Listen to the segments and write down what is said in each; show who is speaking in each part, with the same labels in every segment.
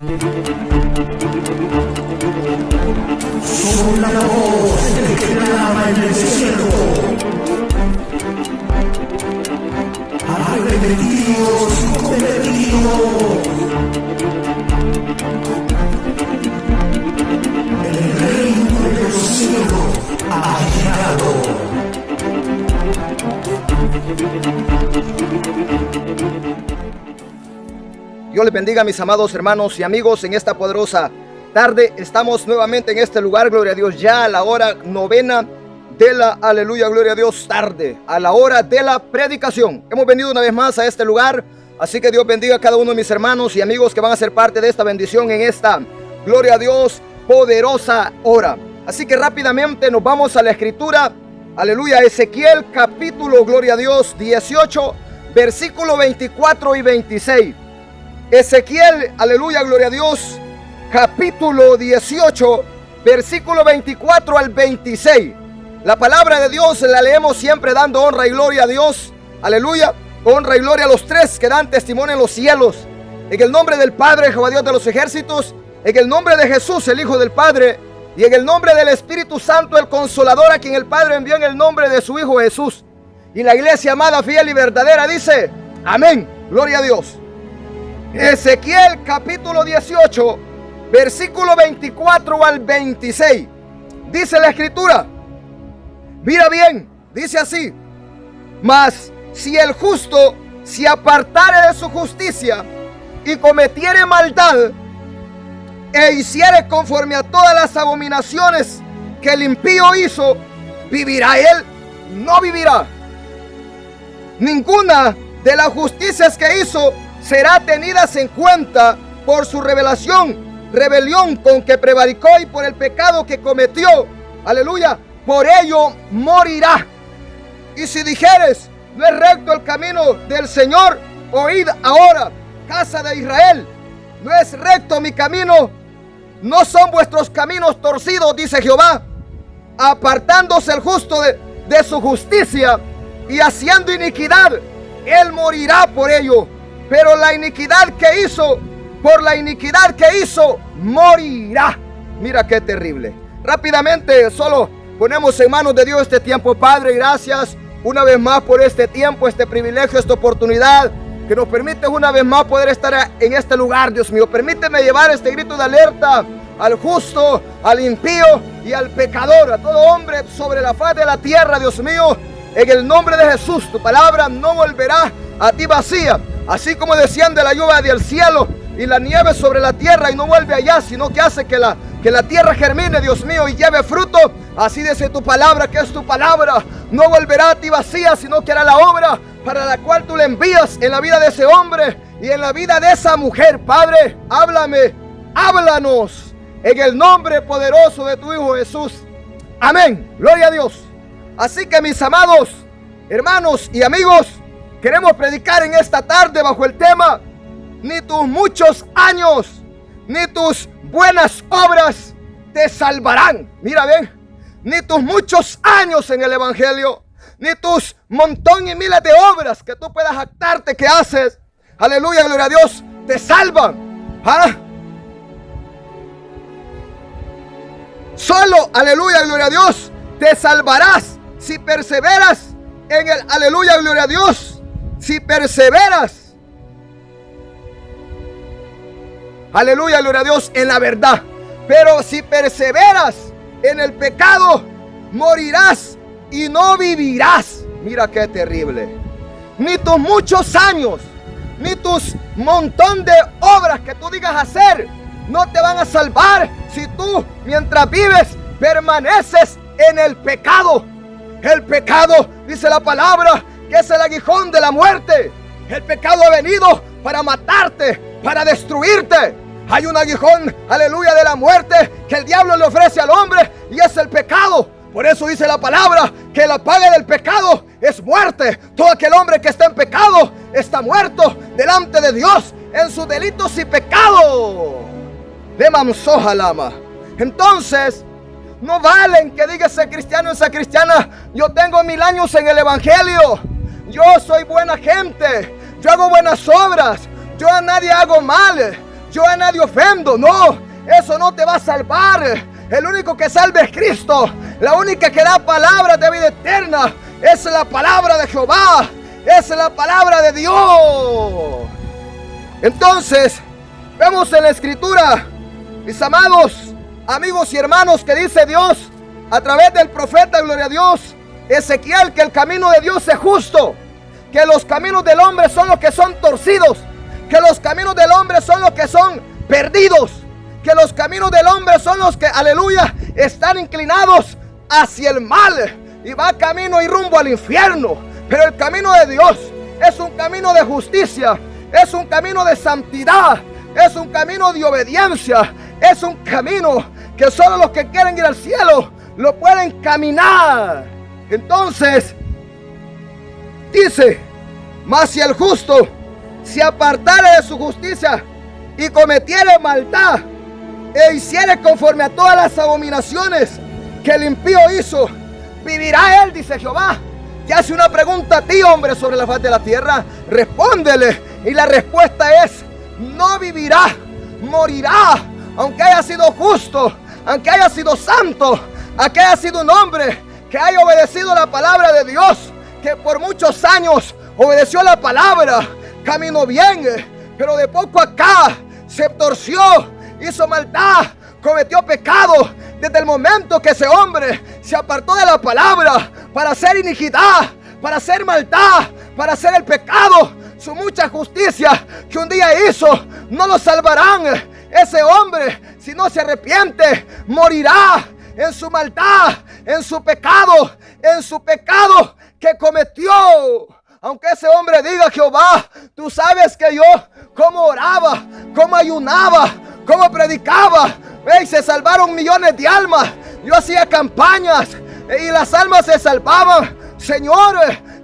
Speaker 1: Soy la voz del que clama en el desierto. Arrepentidos y convertidos. El reino de los cielos ha llegado.
Speaker 2: Dios les bendiga, mis amados hermanos y amigos. En esta poderosa tarde estamos nuevamente en este lugar, gloria a Dios, ya a la hora novena de la, aleluya, gloria a Dios, tarde, a la hora de la predicación. Hemos venido una vez más a este lugar, así que Dios bendiga a cada uno de mis hermanos y amigos que van a ser parte de esta bendición en esta, gloria a Dios, poderosa hora. Así que rápidamente nos vamos a la escritura, aleluya, Ezequiel capítulo, gloria a Dios, 18, versículo 24 y 26. Ezequiel, aleluya, gloria a Dios, capítulo 18, versículo 24 al 26. La palabra de Dios la leemos siempre dando honra y gloria a Dios, aleluya, honra y gloria a los tres que dan testimonio en los cielos. En el nombre del Padre, Jehová Dios de los ejércitos, en el nombre de Jesús, el Hijo del Padre, y en el nombre del Espíritu Santo, el Consolador, a quien el Padre envió en el nombre de su Hijo Jesús. Y la iglesia amada, fiel y verdadera dice, amén, gloria a Dios. Ezequiel capítulo 18, versículo 24 al 26. Dice la escritura, mira bien, dice así: mas si el justo se apartare de su justicia y cometiere maldad e hiciere conforme a todas las abominaciones que el impío hizo, ¿vivirá él? No vivirá. Ninguna de las justicias que hizo será tenidas en cuenta por su rebelión con que prevaricó y por el pecado que cometió. Aleluya, por ello morirá. Y si dijeres, no es recto el camino del Señor, oíd ahora, casa de Israel, no es recto mi camino, no son vuestros caminos torcidos, dice Jehová. Apartándose el justo de su justicia y haciendo iniquidad, él morirá por ello. Pero la iniquidad que hizo, por la iniquidad que hizo, morirá. Mira qué terrible. Rápidamente, solo ponemos en manos de Dios este tiempo. Padre, gracias una vez más por este tiempo, este privilegio, esta oportunidad que nos permite una vez más poder estar en este lugar, Dios mío. Permíteme llevar este grito de alerta al justo, al impío y al pecador, a todo hombre sobre la faz de la tierra, Dios mío. En el nombre de Jesús, tu palabra no volverá a ti vacía. Así como desciende la lluvia del cielo y la nieve sobre la tierra y no vuelve allá, sino que hace que la tierra germine, Dios mío, y lleve fruto. Así dice tu palabra, que es tu palabra. No volverá a ti vacía, sino que hará la obra para la cual tú le envías en la vida de ese hombre y en la vida de esa mujer. Padre, háblame, háblanos en el nombre poderoso de tu Hijo Jesús. Amén, gloria a Dios. Así que mis amados hermanos y amigos, queremos predicar en esta tarde bajo el tema: ni tus muchos años, ni tus buenas obras te salvarán. Mira bien, ni tus muchos años en el evangelio, ni tus montón y miles de obras que tú puedas jactarte que haces, aleluya, gloria a Dios, te salvan. ¿Ah? Solo, aleluya, gloria a Dios, te salvarás si perseveras en el, aleluya, gloria a Dios, si perseveras, aleluya, gloria a Dios, en la verdad. Pero si perseveras en el pecado, morirás y no vivirás. Mira qué terrible. Ni tus muchos años, ni tus montón de obras que tú digas hacer, no te van a salvar si tú, mientras vives, permaneces en el pecado. El pecado, dice la palabra, que es el aguijón de la muerte. El pecado ha venido para matarte, para destruirte. Hay un aguijón, aleluya, de la muerte que el diablo le ofrece al hombre, y es el pecado. Por eso dice la palabra que la paga del pecado es muerte. Todo aquel hombre que está en pecado está muerto delante de Dios en sus delitos y pecados. De mamsoja lama. Entonces, no valen que diga ese cristiano, esa cristiana: yo tengo 1000 años en el evangelio, yo soy buena gente, yo hago buenas obras, yo a nadie hago mal, yo a nadie ofendo. No, eso no te va a salvar. El único que salva es Cristo. La única que da palabras de vida eterna es la palabra de Jehová. Es la palabra de Dios. Entonces, vemos en la Escritura, mis amados amigos y hermanos, que dice Dios a través del profeta, gloria a Dios, Ezequiel, que el camino de Dios es justo, que los caminos del hombre son los que son torcidos, que los caminos del hombre son los que son perdidos, que los caminos del hombre son los que, aleluya, están inclinados hacia el mal y va camino y rumbo al infierno. Pero el camino de Dios es un camino de justicia, es un camino de santidad, es un camino de obediencia, es un camino que solo los que quieren ir al cielo lo pueden caminar. Entonces, dice, mas si el justo se apartare de su justicia y cometiere maldad e hiciere conforme a todas las abominaciones que el impío hizo, vivirá él, dice Jehová. Te hace una pregunta a ti, hombre, sobre la faz de la tierra. Respóndele, y la respuesta es: no vivirá, morirá. Aunque haya sido justo, aunque haya sido santo, aunque haya sido un hombre que haya obedecido la palabra de Dios, que por muchos años obedeció la palabra, caminó bien, pero de poco acá se torció, hizo maldad, cometió pecado. Desde el momento que ese hombre se apartó de la palabra para hacer iniquidad, para hacer maldad, para hacer el pecado, su mucha justicia que un día hizo, no lo salvarán. Ese hombre, si no se arrepiente, morirá en su maldad, en su pecado que cometió. Aunque ese hombre diga: Jehová, tú sabes que yo cómo oraba, cómo ayunaba, cómo predicaba, y se salvaron millones de almas. Yo hacía campañas y las almas se salvaban. Señor,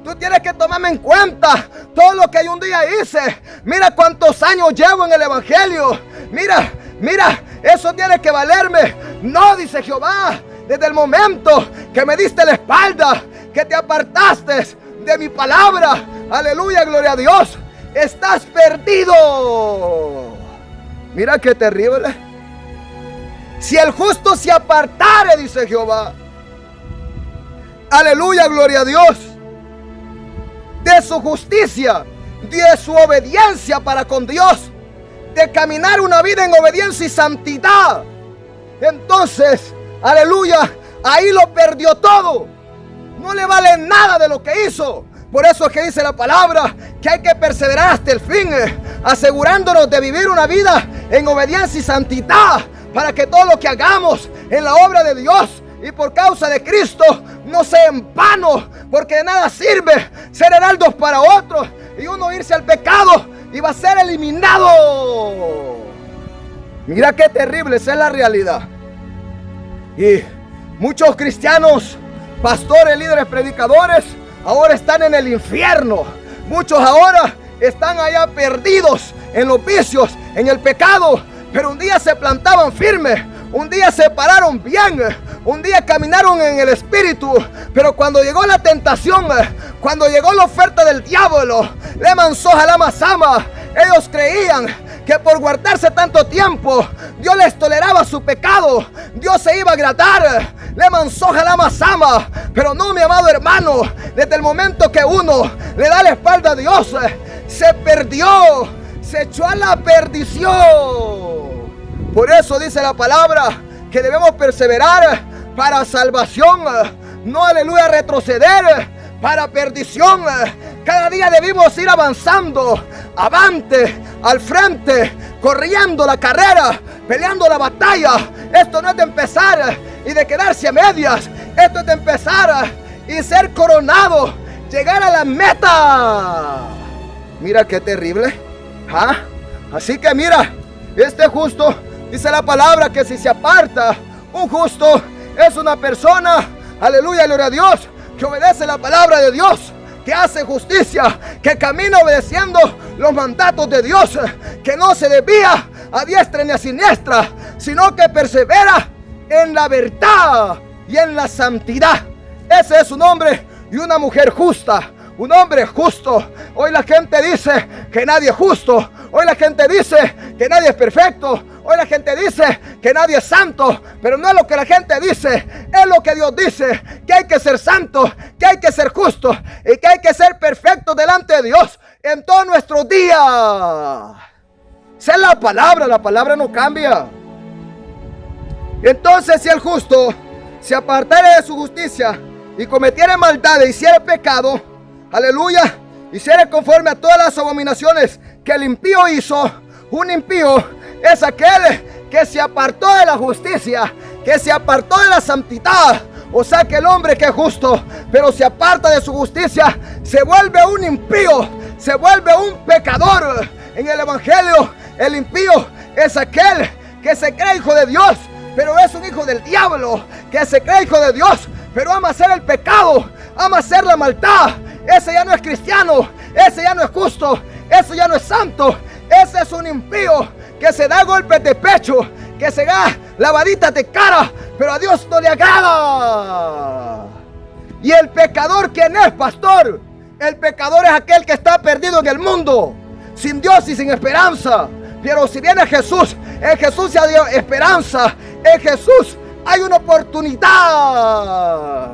Speaker 2: tú tienes que tomarme en cuenta todo lo que yo un día hice. Mira cuántos años llevo en el evangelio. Mira, eso tiene que valerme. No, dice Jehová, desde el momento que me diste la espalda, que te apartaste de mi palabra, aleluya, gloria a Dios, estás perdido. Mira qué terrible. Si el justo se apartare, dice Jehová, aleluya, gloria a Dios, de su justicia, de su obediencia para con Dios, de caminar una vida en obediencia y santidad, entonces, aleluya, ahí lo perdió todo. No le vale nada de lo que hizo. Por eso es que dice la palabra que hay que perseverar hasta el fin, asegurándonos de vivir una vida en obediencia y santidad, para que todo lo que hagamos en la obra de Dios y por causa de Cristo no sea en vano, porque de nada sirve ser heraldos para otros y uno irse al pecado y va a ser eliminado. Mira qué terrible, esa es la realidad. Y muchos cristianos, pastores, líderes, predicadores, ahora están en el infierno. Muchos ahora están allá perdidos en los vicios, en el pecado. Pero un día se plantaban firmes, un día se pararon bien, un día caminaron en el Espíritu. Pero cuando llegó la tentación, cuando llegó la oferta del diablo, Leman Soja Lama Sama, ellos creían que por guardarse tanto tiempo, Dios les toleraba su pecado, Dios se iba a agradar. Leman Soja Lama Sama. Pero no, mi amado hermano, desde el momento que uno le da la espalda a Dios, se perdió, se echó a la perdición. Por eso dice la palabra que debemos perseverar para salvación, no, aleluya, retroceder para perdición. Cada día debemos ir avanzando, avante, al frente, corriendo la carrera, peleando la batalla. Esto no es de empezar y de quedarse a medias. Esto es de empezar y ser coronado, llegar a la meta. Mira qué terrible. Así que mira, este justo, dice la palabra que si se aparta, un justo es una persona, aleluya, gloria a Dios, que obedece la palabra de Dios, que hace justicia, que camina obedeciendo los mandatos de Dios, que no se desvía a diestra ni a siniestra, sino que persevera en la verdad y en la santidad. Ese es un hombre y una mujer justa. Un hombre justo. Hoy la gente dice que nadie es justo. Hoy la gente dice que nadie es perfecto. Hoy la gente dice que nadie es santo. Pero no es lo que la gente dice, es lo que Dios dice. Que hay que ser santo, que hay que ser justo y que hay que ser perfecto delante de Dios en todos nuestros días. Esa es la palabra no cambia. Entonces, si el justo se apartare de su justicia y cometiere maldad e hiciere pecado, aleluya, hiciere conforme a todas las abominaciones que el impío hizo. Un impío es aquel que se apartó de la justicia, que se apartó de la santidad. O sea que el hombre que es justo, pero se aparta de su justicia, se vuelve un impío, se vuelve un pecador. En el evangelio, el impío es aquel que se cree hijo de Dios, pero es un hijo del diablo. Que se cree hijo de Dios, pero ama hacer el pecado, ama hacer la maldad. Ese ya no es cristiano, ese ya no es justo, ese ya no es santo. Ese es un impío que se da golpes de pecho, que se da lavaditas de cara, pero a Dios no le agrada. Y el pecador, ¿quién es, pastor? El pecador es aquel que está perdido en el mundo, sin Dios y sin esperanza. Pero si viene Jesús, en Jesús ya dio esperanza, en Jesús hay una oportunidad.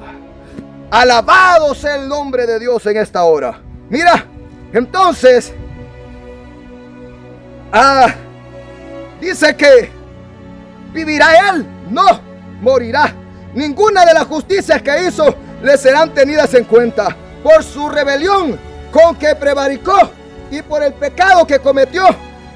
Speaker 2: Alabado sea el nombre de Dios en esta hora. Mira, entonces, dice que vivirá él, no morirá. Ninguna de las justicias que hizo le serán tenidas en cuenta. Por su rebelión con que prevaricó y por el pecado que cometió,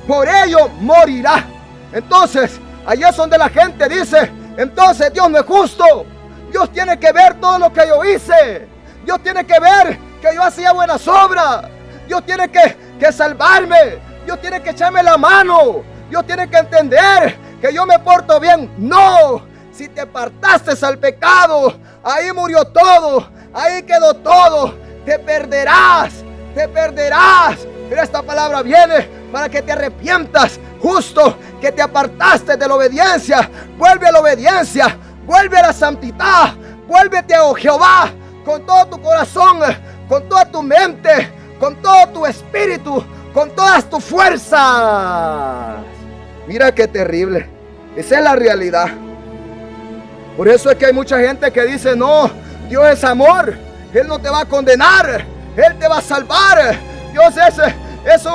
Speaker 2: por ello morirá. Entonces, ahí es donde la gente dice, entonces Dios no es justo. Dios tiene que ver todo lo que yo hice. Dios tiene que ver que yo hacía buenas obras. Dios tiene que salvarme. Dios tiene que echarme la mano. Dios tiene que entender que yo me porto bien. No, si te apartaste al pecado, ahí murió todo, ahí quedó todo. Te perderás, te perderás. Pero esta palabra viene para que te arrepientas, justo, que te apartaste de la obediencia. Vuelve a la obediencia, vuelve a la santidad, vuélvete a Jehová con todo tu corazón, con toda tu mente, con todo tu espíritu, con todas tus fuerzas. Mira qué terrible. Esa es la realidad. Por eso es que hay mucha gente que dice, no, Dios es amor, Él no te va a condenar, Él te va a salvar. Dios es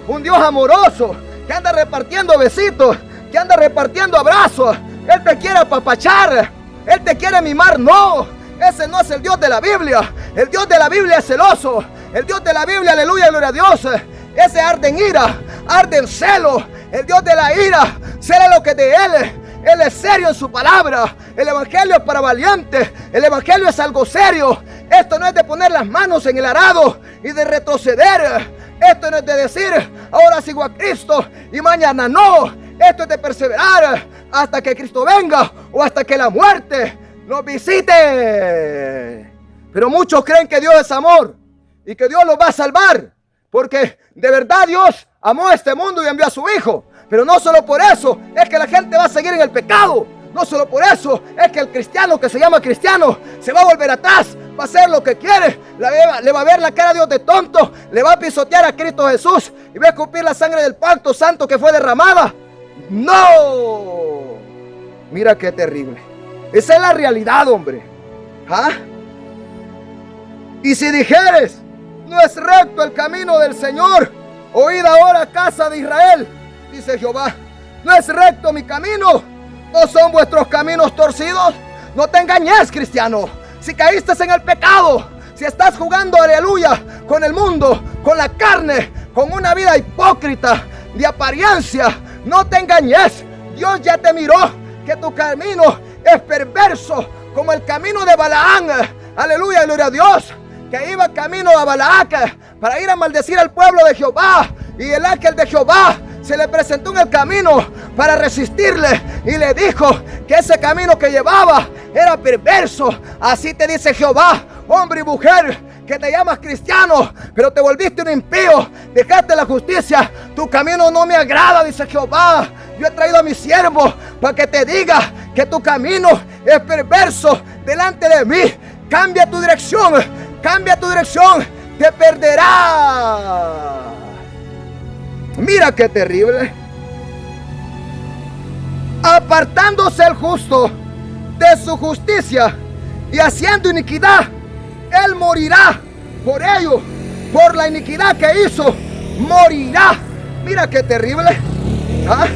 Speaker 2: un Dios amoroso, que anda repartiendo besitos, que anda repartiendo abrazos. Él te quiere apapachar, Él te quiere mimar. No, ese no es el Dios de la Biblia. El Dios de la Biblia es celoso. El Dios de la Biblia, aleluya, gloria a Dios, ese arde en ira, arde en celo. El Dios de la ira será lo que de Él es serio en su palabra. El evangelio es para valientes. El evangelio es algo serio. Esto no es de poner las manos en el arado y de retroceder. Esto no es de decir, ahora sigo a Cristo y mañana no. Esto es de perseverar hasta que Cristo venga o hasta que la muerte nos visite. Pero muchos creen que Dios es amor y que Dios los va a salvar, porque de verdad Dios amó a este mundo y envió a su Hijo. Pero no solo por eso es que la gente va a seguir en el pecado. No solo por eso es que el cristiano que se llama cristiano se va a volver atrás, va a hacer lo que quiere, le va a ver la cara a Dios de tonto, le va a pisotear a Cristo Jesús y va a escupir la sangre del pacto santo que fue derramada. ¡No! Mira qué terrible. Esa es la realidad, hombre. ¿Ah? Y si dijeres, no es recto el camino del Señor, oíd ahora, casa de Israel, dice Jehová, no es recto mi camino, ¿no son vuestros caminos torcidos? No te engañes, cristiano. Si caíste en el pecado, si estás jugando, aleluya, con el mundo, con la carne, con una vida hipócrita, de apariencia, no te engañes. Dios ya te miró que tu camino es perverso, como el camino de Balaán. Aleluya, gloria a Dios, que iba camino a Balac para ir a maldecir al pueblo de Jehová. Y el ángel de Jehová se le presentó en el camino para resistirle y le dijo que ese camino que llevaba era perverso. Así te dice Jehová, hombre y mujer, que te llamas cristiano, pero te volviste un impío, dejaste la justicia, tu camino no me agrada, dice Jehová. Yo he traído a mi siervo para que te diga que tu camino es perverso delante de mí. Cambia tu dirección, te perderás. Mira qué terrible. Apartándose el justo de su justicia y haciendo iniquidad, él morirá. Por ello, por la iniquidad que hizo, morirá. Mira qué terrible. ¿Ah?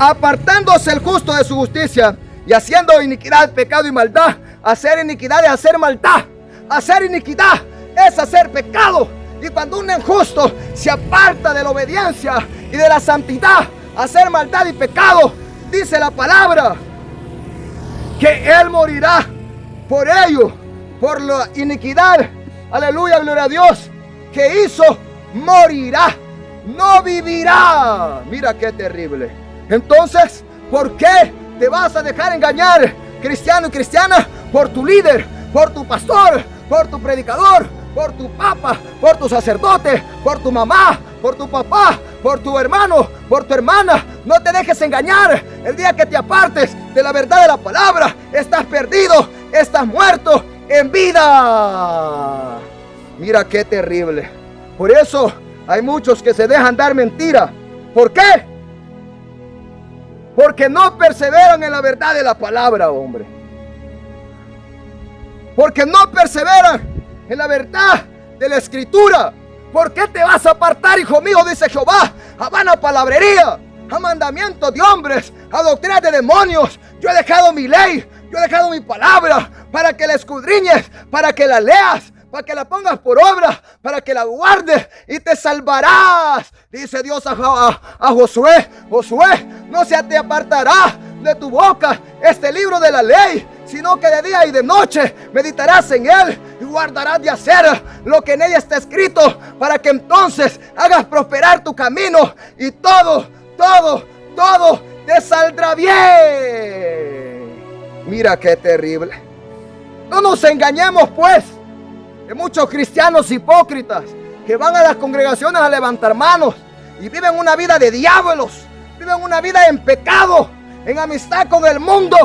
Speaker 2: Apartándose el justo de su justicia y haciendo iniquidad, pecado y maldad. Hacer iniquidad es hacer maldad. Hacer iniquidad es hacer pecado. Y cuando un injusto se aparta de la obediencia y de la santidad, hacer maldad y pecado, dice la palabra que él morirá. Por ello, por la iniquidad, aleluya, gloria a Dios, que hizo, morirá, no vivirá. Mira qué terrible. Entonces, ¿por qué te vas a dejar engañar, cristiano y cristiana, por tu líder, por tu pastor, por tu predicador, por tu papa, por tu sacerdote, por tu mamá, por tu papá, por tu hermano, por tu hermana? No te dejes engañar. El día que te apartes de la verdad de la palabra, estás perdido, estás muerto en vida. Mira qué terrible. Por eso hay muchos que se dejan dar mentira. ¿Por qué? Porque no perseveran en la verdad de la palabra, hombre. Porque no perseveran en la verdad de la escritura. ¿Por qué te vas a apartar, hijo mío? Dice Jehová, a vana palabrería, a mandamientos de hombres, a doctrinas de demonios. Yo he dejado mi ley, yo he dejado mi palabra para que la escudriñes, para que la leas, para que la pongas por obra, para que la guardes y te salvarás. Dice Dios a Josué: Josué, no se te apartará de tu boca este libro de la ley, sino que de día y de noche meditarás en él y guardarás de hacer lo que en ella está escrito, para que entonces hagas prosperar tu camino y todo te saldrá bien. Mira qué terrible. No nos engañemos, pues, de muchos cristianos hipócritas que van a las congregaciones a levantar manos y viven una vida de diablos, viven una vida en pecado, en amistad con el mundo,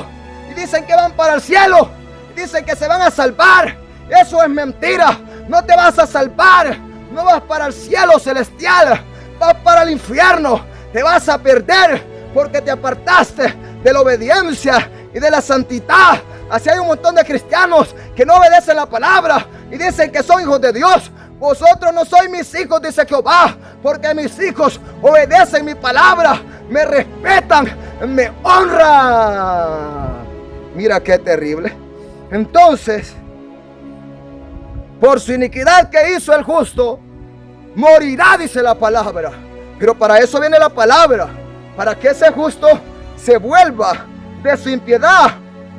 Speaker 2: y dicen que van para el cielo, y dicen que se van a salvar. Eso es mentira. No te vas a salvar, no vas para el cielo celestial, vas para el infierno. Te vas a perder porque te apartaste de la obediencia y de la santidad. Así hay un montón de cristianos que no obedecen la palabra y dicen que son hijos de Dios. Vosotros no sois mis hijos, dice Jehová, porque mis hijos obedecen mi palabra, me respetan, me honran. Mira qué terrible. Entonces, por su iniquidad que hizo el justo, morirá, dice la palabra. Pero para eso viene la palabra, para que ese justo se vuelva de su impiedad,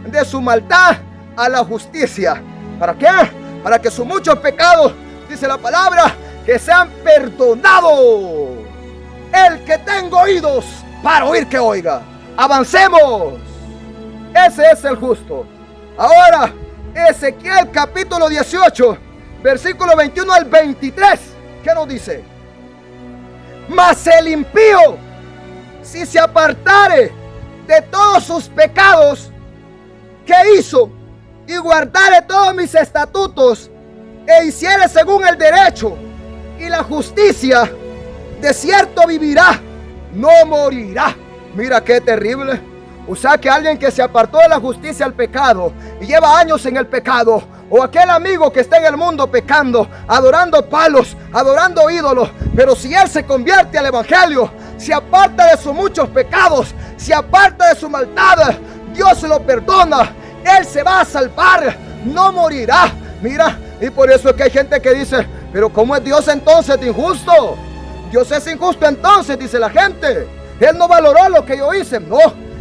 Speaker 2: de su maldad, a la justicia. ¿Para qué? Para que sus muchos pecados, dice la palabra, que sean perdonados. El que tenga oídos para oír, que oiga. Avancemos. Ese es el justo. Ahora, Ezequiel capítulo 18, versículo 21 al 23. ¿Qué nos dice? Mas el impío, si se apartare de todos sus pecados que hizo, y guardare todos mis estatutos, e hiciere según el derecho y la justicia, de cierto vivirá, no morirá. Mira qué terrible. O sea que alguien que se apartó de la justicia al pecado y lleva años en el pecado, o aquel amigo que está en el mundo pecando, adorando palos, adorando ídolos, pero si él se convierte al evangelio, se aparta de sus muchos pecados, se aparta de su maldad, Dios lo perdona, él se va a salvar, no morirá. Mira, y por eso es que hay gente que dice: pero ¿cómo es Dios entonces de injusto? Dios es injusto entonces, dice la gente. Él no valoró lo que yo hice. No,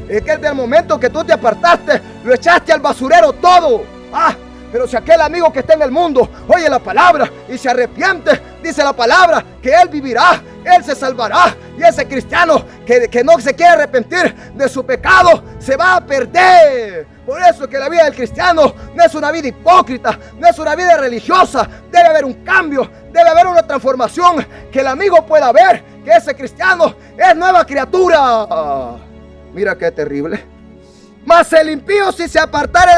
Speaker 2: es que desde el momento que tú te apartaste, lo echaste al basurero todo. Pero si aquel amigo que está en el mundo oye la palabra y se arrepiente, dice la palabra que él vivirá, él se salvará. Y ese cristiano que no se quiere arrepentir de su pecado, se va a perder. Por eso es que la vida del cristiano no es una vida hipócrita, no es una vida religiosa. Debe haber un cambio, debe haber una transformación, que el amigo pueda ver que ese cristiano es nueva criatura. Mira qué terrible. Mas el impío, si se apartare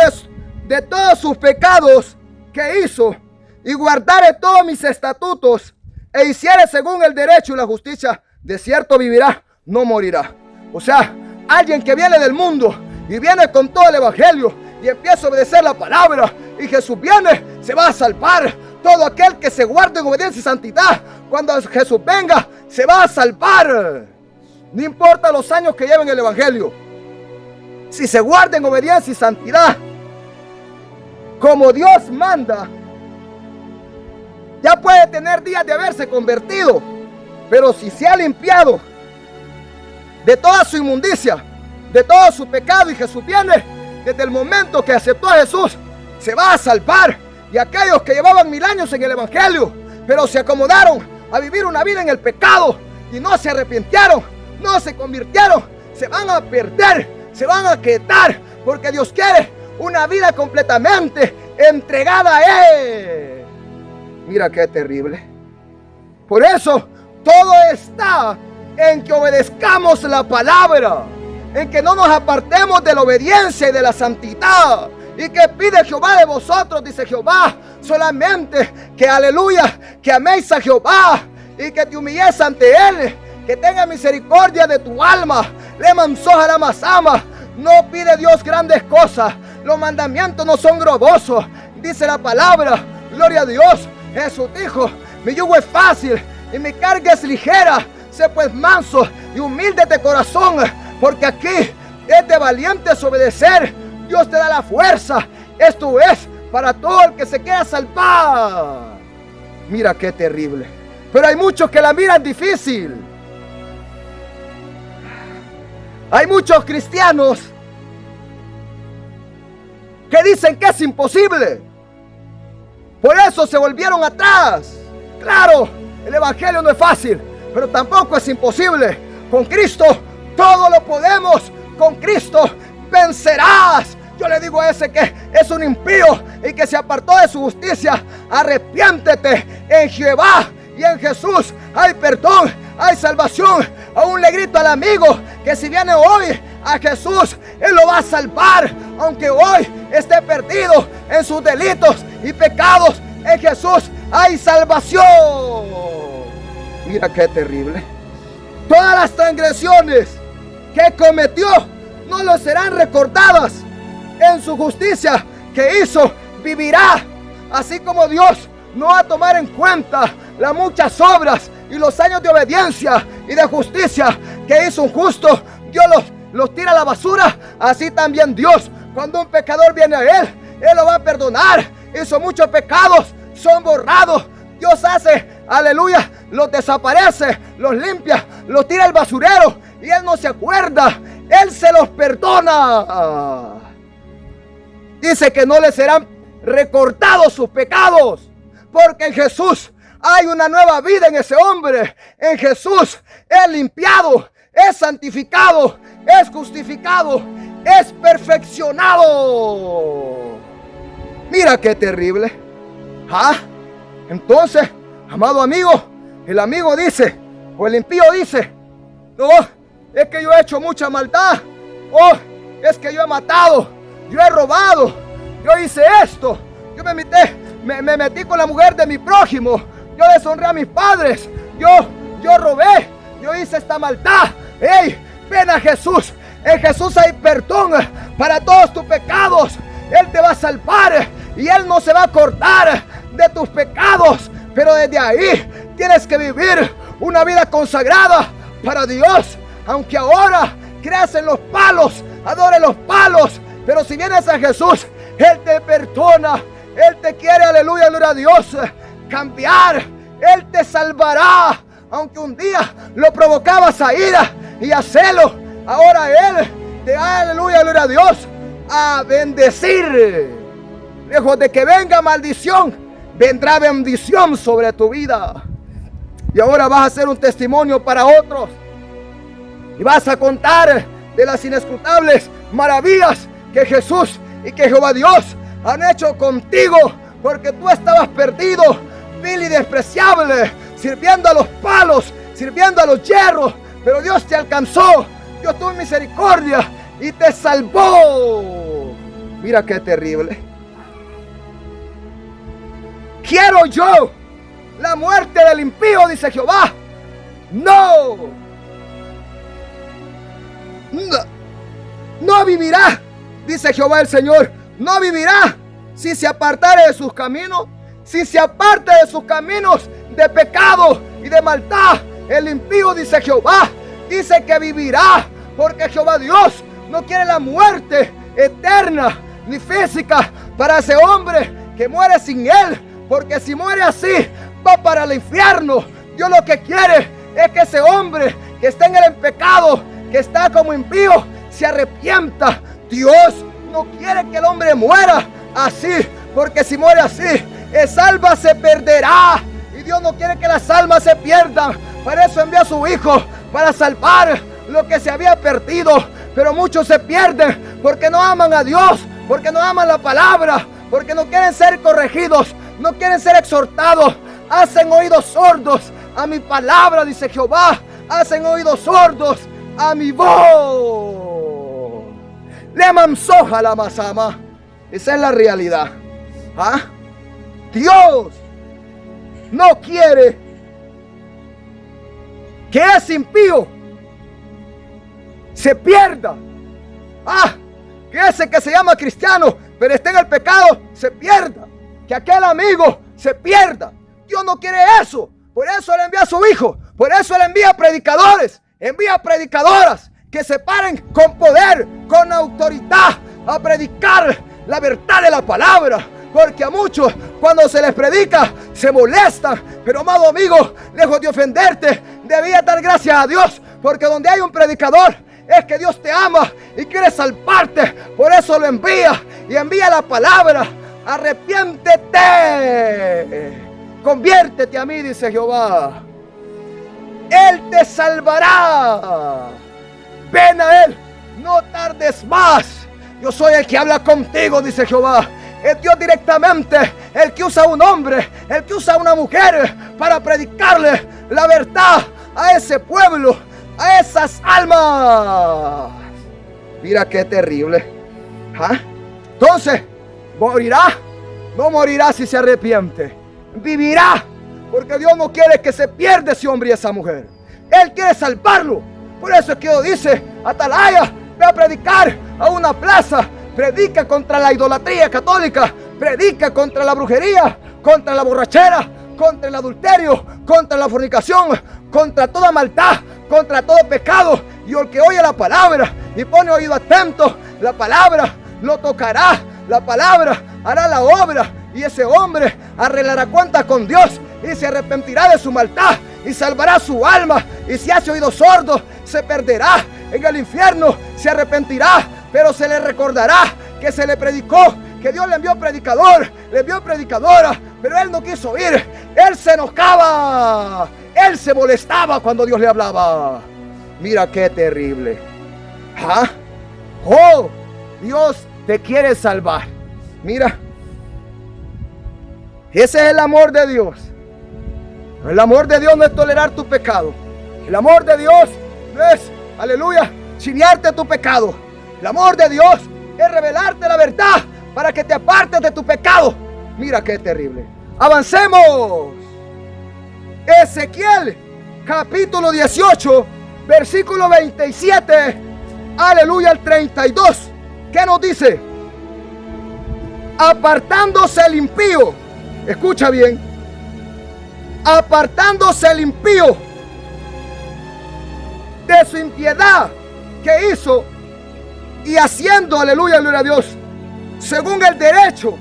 Speaker 2: de todos sus pecados que hizo, y guardare todos mis estatutos, e hiciere según el derecho y la justicia, de cierto vivirá, no morirá. O sea, alguien que viene del mundo y viene con todo el evangelio y empieza a obedecer la palabra, y Jesús viene, se va a salvar. Todo aquel que se guarde en obediencia y santidad, cuando Jesús venga, se va a salvar. No importa los años que lleven el evangelio, si se guarda en obediencia y santidad, como Dios manda, ya puede tener días de haberse convertido, pero si se ha limpiado de toda su inmundicia, de todo su pecado, y Jesús viene, desde el momento que aceptó a Jesús, se va a salvar. Y aquellos que llevaban 1000 años en el evangelio, pero se acomodaron a vivir una vida en el pecado y no se arrepintieron, no se convirtieron, se van a perder, se van a quedar, porque Dios quiere una vida completamente entregada a Él. Mira qué terrible. Por eso todo está en que obedezcamos la palabra, en que no nos apartemos de la obediencia y de la santidad. ¿Y qué pide Jehová de vosotros? Dice Jehová, solamente que, aleluya, que améis a Jehová y que te humilles ante Él, que tenga misericordia de tu alma. Le mansoja la masama. No pide Dios grandes cosas. Los mandamientos no son grobosos. Dice la palabra, gloria a Dios. Jesús dijo, mi yugo es fácil y mi carga es ligera. Sé pues manso y humilde de corazón, porque aquí es de valientes obedecer. Dios te da la fuerza. Esto es para todo el que se quiera salvar. Mira qué terrible. Pero hay muchos que la miran difícil. Hay muchos cristianos que dicen que es imposible. Por eso se volvieron atrás. Claro, el evangelio no es fácil, pero tampoco es imposible. Con Cristo todo lo podemos. Con Cristo vencerás. Yo le digo a ese que es un impío y que se apartó de su justicia, arrepiéntete. En Jehová y en Jesús hay perdón, hay salvación. Aún le grito al amigo que si viene hoy a Jesús, Él lo va a salvar. Aunque hoy esté perdido en sus delitos y pecados, en Jesús hay salvación. Mira qué terrible. Todas las transgresiones que cometió no lo serán recordadas. En su justicia que hizo, vivirá. Así como Dios no va a tomar en cuenta las muchas obras y los años de obediencia y de justicia que hizo un justo, Dios los tira a la basura. Así también Dios, cuando un pecador viene a Él lo va a perdonar. Hizo muchos pecados, son borrados. Dios hace, aleluya, los desaparece, los limpia, los tira al basurero y Él no se acuerda. Él se los perdona. Dice que no le serán recordados sus pecados, porque en Jesús hay una nueva vida en ese hombre. En Jesús es limpiado, es santificado, es justificado, es perfeccionado. Mira qué terrible. Entonces, amado amigo, el amigo dice, o el impío dice, no, es que yo he hecho mucha maldad. Oh, es que yo he matado, yo he robado, yo hice esto, yo me metí con la mujer de mi prójimo, yo deshonré a mis padres, yo robé, yo hice esta maldad. Hey, ven a Jesús. En Jesús hay perdón para todos tus pecados. Él te va a salvar y Él no se va a acordar de tus pecados. Pero desde ahí tienes que vivir una vida consagrada para Dios. Aunque ahora creas en los palos, adore los palos, pero si vienes a Jesús, Él te perdona. Él te quiere, aleluya, gloria a Dios, cambiar. Él te salvará. Aunque un día lo provocabas a ira y a celo, ahora Él te da, aleluya, gloria a Dios, a bendecir. Lejos de que venga maldición, vendrá bendición sobre tu vida. Y ahora vas a ser un testimonio para otros. Y vas a contar de las inescrutables maravillas que Jesús y que Jehová Dios han hecho contigo. Porque tú estabas perdido, vil y despreciable, sirviendo a los palos, sirviendo a los hierros. Pero Dios te alcanzó, Dios tuvo misericordia y te salvó. Mira qué terrible. Quiero yo la muerte del impío, dice Jehová. No. No vivirá, dice Jehová el Señor. No vivirá si se apartare de sus caminos. Si se aparta de sus caminos de pecado y de maldad, el impío, dice Jehová, dice que vivirá, porque Jehová Dios no quiere la muerte eterna ni física para ese hombre que muere sin él, porque si muere así va para el infierno. Dios lo que quiere es que ese hombre que está en el pecado, que está como impío, se arrepienta. Dios no quiere que el hombre muera así, porque si muere así, esa alma se perderá. Y Dios no quiere que las almas se pierdan. Para eso envió a su Hijo, para salvar lo que se había perdido. Pero muchos se pierden porque no aman a Dios, porque no aman la palabra, porque no quieren ser corregidos, no quieren ser exhortados. Hacen oídos sordos a mi palabra, dice Jehová. Hacen oídos sordos a mi voz. Le mansoja la masama. Esa es la realidad. ¿Ah? Dios no quiere que ese impío se pierda. Que ese que se llama cristiano pero está en el pecado se pierda. Que aquel amigo se pierda. Dios no quiere eso. Por eso le envía a su Hijo. Por eso le envía predicadores, envía predicadoras que se paren con poder, con autoridad a predicar la verdad de la palabra. Porque a muchos cuando se les predica se molestan. Pero amado amigo, lejos de ofenderte, debía dar gracias a Dios. Porque donde hay un predicador es que Dios te ama y quiere salvarte. Por eso lo envía y envía la palabra. Arrepiéntete, conviértete a mí, dice Jehová. Él te salvará. Ven a Él, no tardes más. Yo soy el que habla contigo, dice Jehová. Es Dios directamente el que usa a un hombre, el que usa a una mujer para predicarle la verdad a ese pueblo, a esas almas. Mira qué terrible. Entonces, ¿morirá? No morirá si se arrepiente. Vivirá, porque Dios no quiere que se pierda ese hombre y esa mujer. Él quiere salvarlo. Por eso es que Dios dice: Atalaya, ve a predicar a una plaza. Predica contra la idolatría católica. Predica contra la brujería, contra la borrachera, contra el adulterio, contra la fornicación, contra toda maldad, contra todo pecado. Y el que oye la palabra y pone oído atento, la palabra lo tocará. La palabra hará la obra. Y ese hombre arreglará cuentas con Dios y se arrepentirá de su maldad y salvará su alma. Y si hace oídos sordos, se perderá en el infierno. Se arrepentirá, pero se le recordará que se le predicó, que Dios le envió predicador, le envió predicadora, pero él no quiso oír. Él se enojaba, él se molestaba cuando Dios le hablaba. Mira qué terrible. Oh, Dios te quiere salvar. Mira, ese es el amor de Dios. El amor de Dios no es tolerar tu pecado. El amor de Dios no es, aleluya, chinearte tu pecado. El amor de Dios es revelarte la verdad para que te apartes de tu pecado. Mira qué terrible. Avancemos. Ezequiel capítulo 18 versículo 27, aleluya, al 32. ¿Qué nos dice? Apartándose el impío. Escucha bien. Apartándose el impío de su impiedad que hizo y haciendo, aleluya, gloria a Dios, según el derecho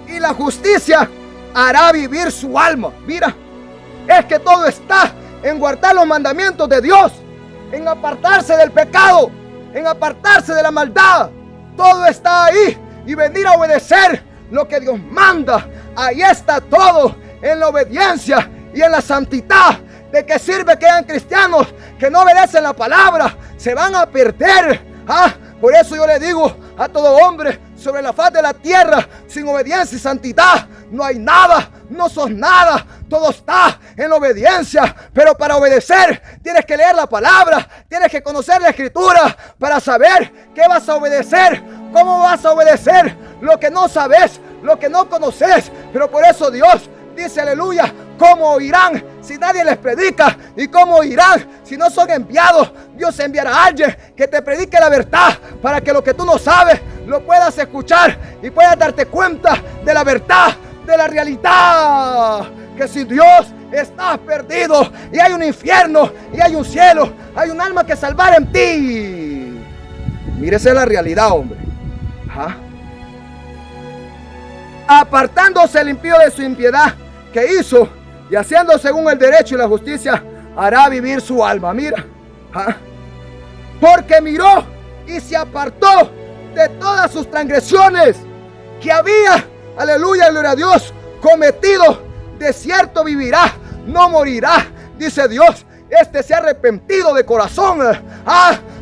Speaker 2: y la justicia, hará vivir su alma. Mira, es que todo está en guardar los mandamientos de Dios, en apartarse del pecado, en apartarse de la maldad. Todo está ahí y venir a obedecer lo que Dios manda. Ahí está todo, en la obediencia y en la santidad. ¿De qué sirve que hayan cristianos que no obedecen la palabra? Se van a perder. Por eso yo le digo a todo hombre sobre la faz de la tierra, sin obediencia y santidad no hay nada, no sos nada. Todo está en la obediencia. Pero para obedecer tienes que leer la palabra, tienes que conocer la escritura para saber qué vas a obedecer, cómo vas a obedecer lo que no sabes, lo que no conoces. Pero por eso Dios dice, aleluya, ¿Cómo oirán si nadie les predica? ¿Y cómo oirán si no son enviados? Dios enviará a alguien que te predique la verdad, para que lo que tú no sabes lo puedas escuchar y puedas darte cuenta de la verdad, de la realidad. Que sin Dios estás perdido, y hay un infierno y hay un cielo, hay un alma que salvar en ti. Mírese la realidad, hombre. Ajá. Apartándose el impío de su impiedad que hizo, y haciendo según el derecho y la justicia, hará vivir su alma. Mira, ¿ah? Porque miró y se apartó de todas sus transgresiones que había, aleluya, gloria a Dios, cometido. De cierto vivirá, no morirá, dice Dios. Este se ha arrepentido de corazón,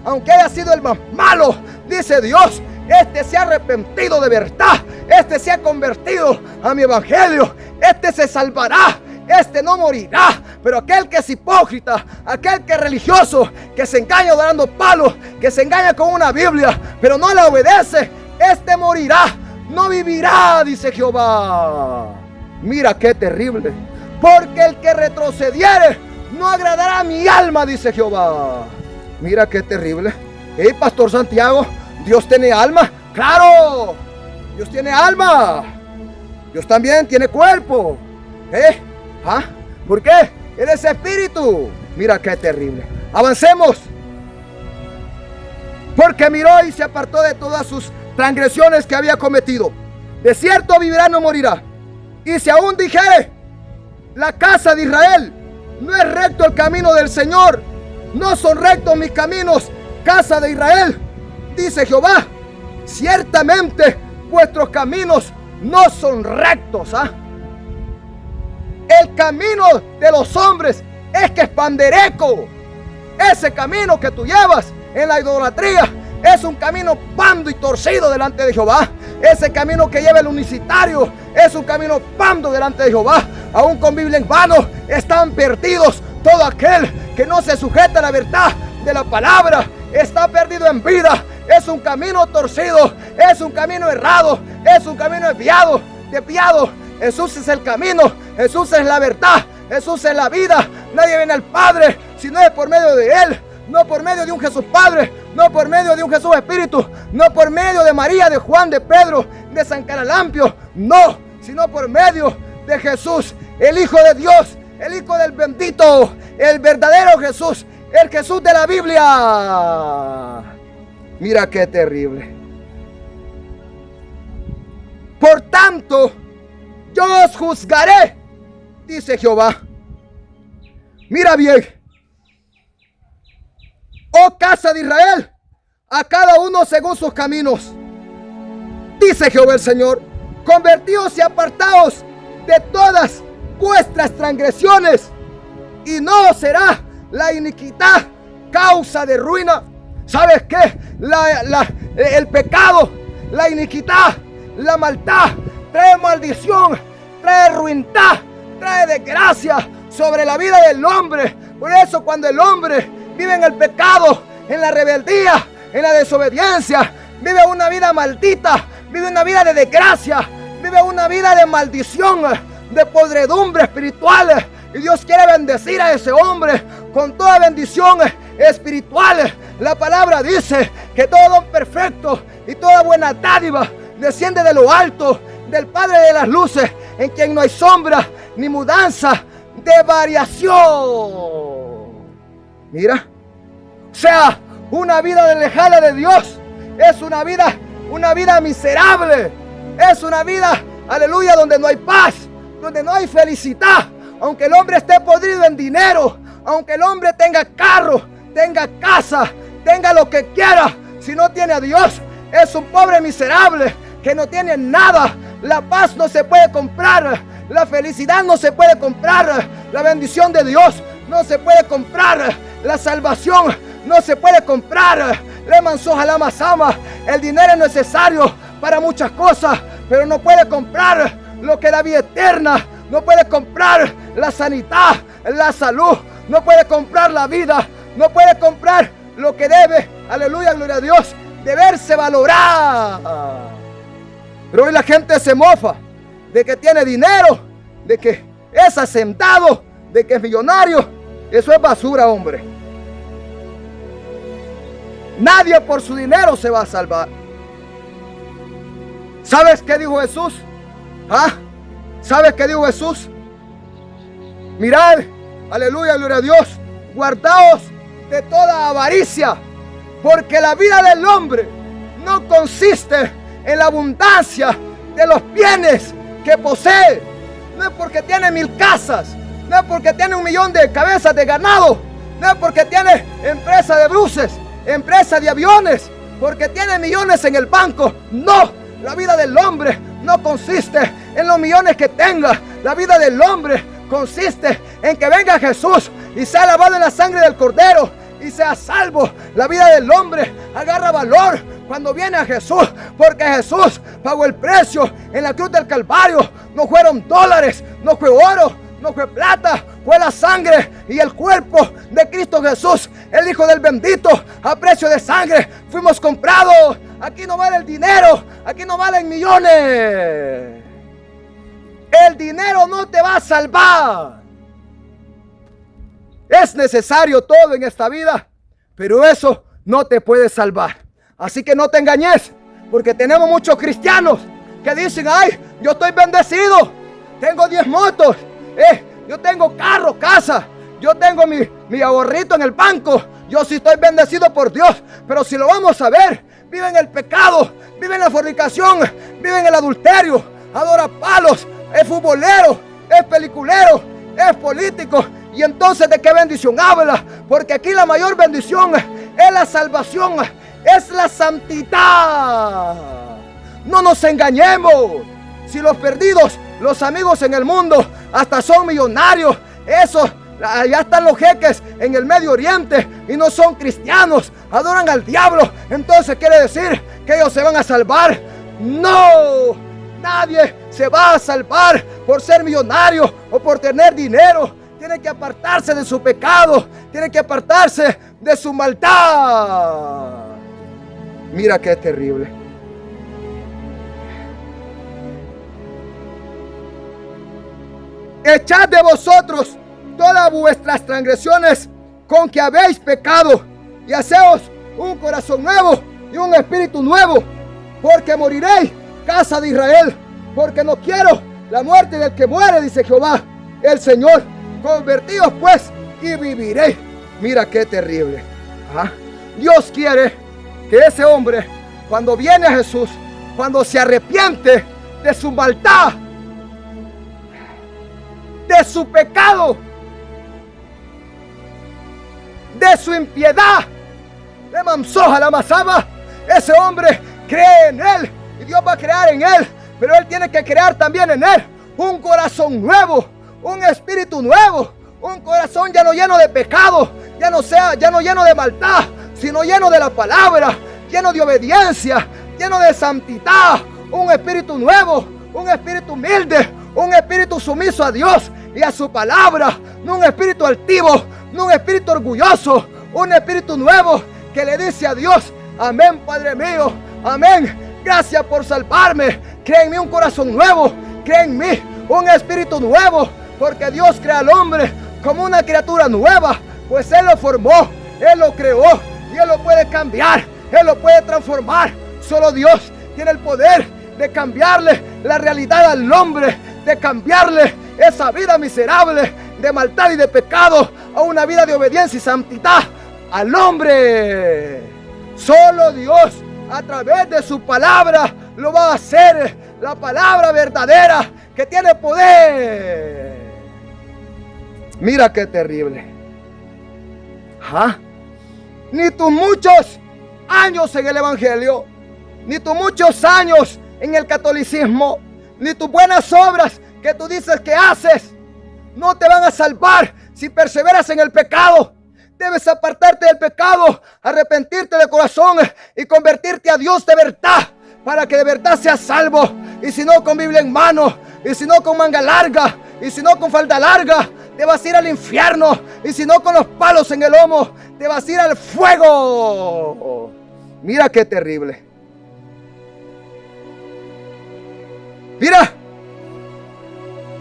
Speaker 2: aunque haya sido el más malo, dice Dios. Este se ha arrepentido de verdad. Este se ha convertido a mi evangelio. Este se salvará. Este no morirá. Pero aquel que es hipócrita, aquel que es religioso, que se engaña dando palos, que se engaña con una Biblia, pero no la obedece, este morirá, no vivirá, dice Jehová. Mira qué terrible. Porque el que retrocediere no agradará a mi alma, dice Jehová. Mira qué terrible. Pastor Santiago, ¿Dios tiene alma? ¡Claro! Dios tiene alma. Dios también tiene cuerpo. ¿Por qué? Él es espíritu. Mira qué terrible. Avancemos. Porque miró y se apartó de todas sus transgresiones que había cometido. De cierto vivirá, no morirá. Y si aún dijere la casa de Israel, no es recto el camino del Señor, no son rectos mis caminos, casa de Israel, dice Jehová, ciertamente vuestros caminos no son rectos. El camino de los hombres es que es pandereco. Ese camino que tú llevas en la idolatría es un camino pando y torcido delante de Jehová. Ese camino que lleva el unicitario es un camino pando delante de Jehová. Aún con Biblia en mano están perdidos. Todo aquel que no se sujeta a la verdad de la palabra está perdido en vida. Es un camino torcido, es un camino errado, es un camino desviado. Jesús es el camino, Jesús es la verdad, Jesús es la vida. Nadie viene al Padre si no es por medio de Él. No por medio de un Jesús Padre, no por medio de un Jesús Espíritu, no por medio de María, de Juan, de Pedro, de San Caralampio, no, sino por medio de Jesús, el Hijo de Dios, el Hijo del bendito, el verdadero Jesús, el Jesús de la Biblia. Mira qué terrible. Por tanto, yo os juzgaré, dice Jehová. Mira bien, oh casa de Israel, a cada uno según sus caminos, dice Jehová el Señor. Convertíos y apartaos de todas vuestras transgresiones, y no será la iniquidad causa de ruina. ¿Sabes qué? El pecado, la iniquidad, la maldad trae maldición, trae ruindad, trae desgracia sobre la vida del hombre. Por eso cuando el hombre vive en el pecado, en la rebeldía, en la desobediencia, vive una vida maldita, vive una vida de desgracia, vive una vida de maldición, de podredumbre espiritual. Y Dios quiere bendecir a ese hombre con toda bendición espiritual. La palabra dice que todo don perfecto y toda buena dádiva desciende de lo alto, del Padre de las luces, en quien no hay sombra ni mudanza de variación. Mira, o sea, una vida alejada de Dios es una vida miserable. Es una vida, aleluya, donde no hay paz, donde no hay felicidad. Aunque el hombre esté podrido en dinero, aunque el hombre tenga carro, tenga casa, tenga lo que quiera, si no tiene a Dios, es un pobre miserable que no tiene nada. La paz no se puede comprar, la felicidad no se puede comprar, la bendición de Dios no se puede comprar, la salvación no se puede comprar. El dinero es necesario para muchas cosas, pero no puede comprar lo que da vida eterna. No puede comprar la sanidad, la salud, no puede comprar la vida, no puede comprar lo que debe, aleluya, gloria a Dios, de verse valorar. Pero hoy la gente se mofa de que tiene dinero, de que es hacendado, de que es millonario. Eso es basura, hombre. Nadie por su dinero se va a salvar. ¿Sabes qué dijo Jesús? ¿Sabes qué dijo Jesús? Mirad, aleluya, gloria a Dios, guardaos de toda avaricia, porque la vida del hombre no consiste en la abundancia de los bienes que posee. No es porque tiene 1000 casas, no es porque tiene 1.000.000 de cabezas de ganado, no es porque tiene empresa de buses, empresa de aviones, porque tiene millones en el banco. No, la vida del hombre no consiste en los millones que tenga. La vida del hombre consiste en que venga Jesús y sea lavado en la sangre del Cordero y sea salvo. La vida del hombre agarra valor cuando viene a Jesús, porque Jesús pagó el precio en la cruz del Calvario. No fueron dólares, no fue oro, no fue plata, fue la sangre y el cuerpo de Cristo Jesús, el Hijo del bendito. A precio de sangre fuimos comprados. Aquí no vale el dinero, aquí no valen millones. El dinero no te va a salvar. Es necesario todo en esta vida, pero eso no te puede salvar. Así que no te engañes, porque tenemos muchos cristianos que dicen: ay, yo estoy bendecido, tengo 10 motos, yo tengo carro, casa, yo tengo mi ahorrito en el banco, yo sí estoy bendecido por Dios. Pero si lo vamos a ver, vive en el pecado, vive en la fornicación, vive en el adulterio, adora palos, es futbolero, es peliculero, es político. Y entonces, ¿de qué bendición habla? Porque aquí la mayor bendición es la salvación, es la santidad. No nos engañemos. Si los perdidos, los amigos en el mundo, hasta son millonarios, esos, allá están los jeques en el Medio Oriente y no son cristianos, adoran al diablo, entonces quiere decir que ellos se van a salvar. No, nadie se va a salvar por ser millonario o por tener dinero. Tiene que apartarse de su pecado, tiene que apartarse de su maldad. Mira qué terrible. Echad de vosotros todas vuestras transgresiones con que habéis pecado, y haceos un corazón nuevo y un espíritu nuevo, porque moriréis, casa de Israel, porque no quiero la muerte del que muere, dice Jehová el Señor. Convertíos pues y viviréis. Mira qué terrible. Dios quiere que ese hombre, cuando viene a Jesús, cuando se arrepiente de su maldad, de su pecado, de su impiedad, de mansoja la masaba, ese hombre cree en él y Dios va a crear en él, pero él tiene que crear también en él un corazón nuevo, un espíritu nuevo, un corazón ya no lleno de pecado, ya no lleno de maldad, sino lleno de la palabra, lleno de obediencia, lleno de santidad, un espíritu nuevo, un espíritu humilde, un espíritu sumiso a Dios y a su palabra, no un espíritu altivo, no un espíritu orgulloso, un espíritu nuevo que le dice a Dios: amén, Padre mío, amén, gracias por salvarme, crea en mí un corazón nuevo, crea en mí un espíritu nuevo, porque Dios crea al hombre como una criatura nueva, pues Él lo formó, Él lo creó y Él lo puede cambiar, Él lo puede transformar. Solo Dios tiene el poder de cambiarle la realidad al hombre, de cambiarle esa vida miserable de maldad y de pecado a una vida de obediencia y santidad al hombre. Solo Dios, a través de su palabra, lo va a hacer. La palabra verdadera que tiene poder. Mira qué terrible. Ni tus muchos años en el evangelio, ni tus muchos años en el catolicismo, ni tus buenas obras que tú dices que haces, no te van a salvar si perseveras en el pecado. Debes apartarte del pecado, arrepentirte de corazón y convertirte a Dios de verdad, para que de verdad seas salvo. Y si no con Biblia en mano, y si no con manga larga, y si no con falda larga, te vas a ir al infierno. Y si no con los palos en el lomo, te vas a ir al fuego. Mira qué terrible.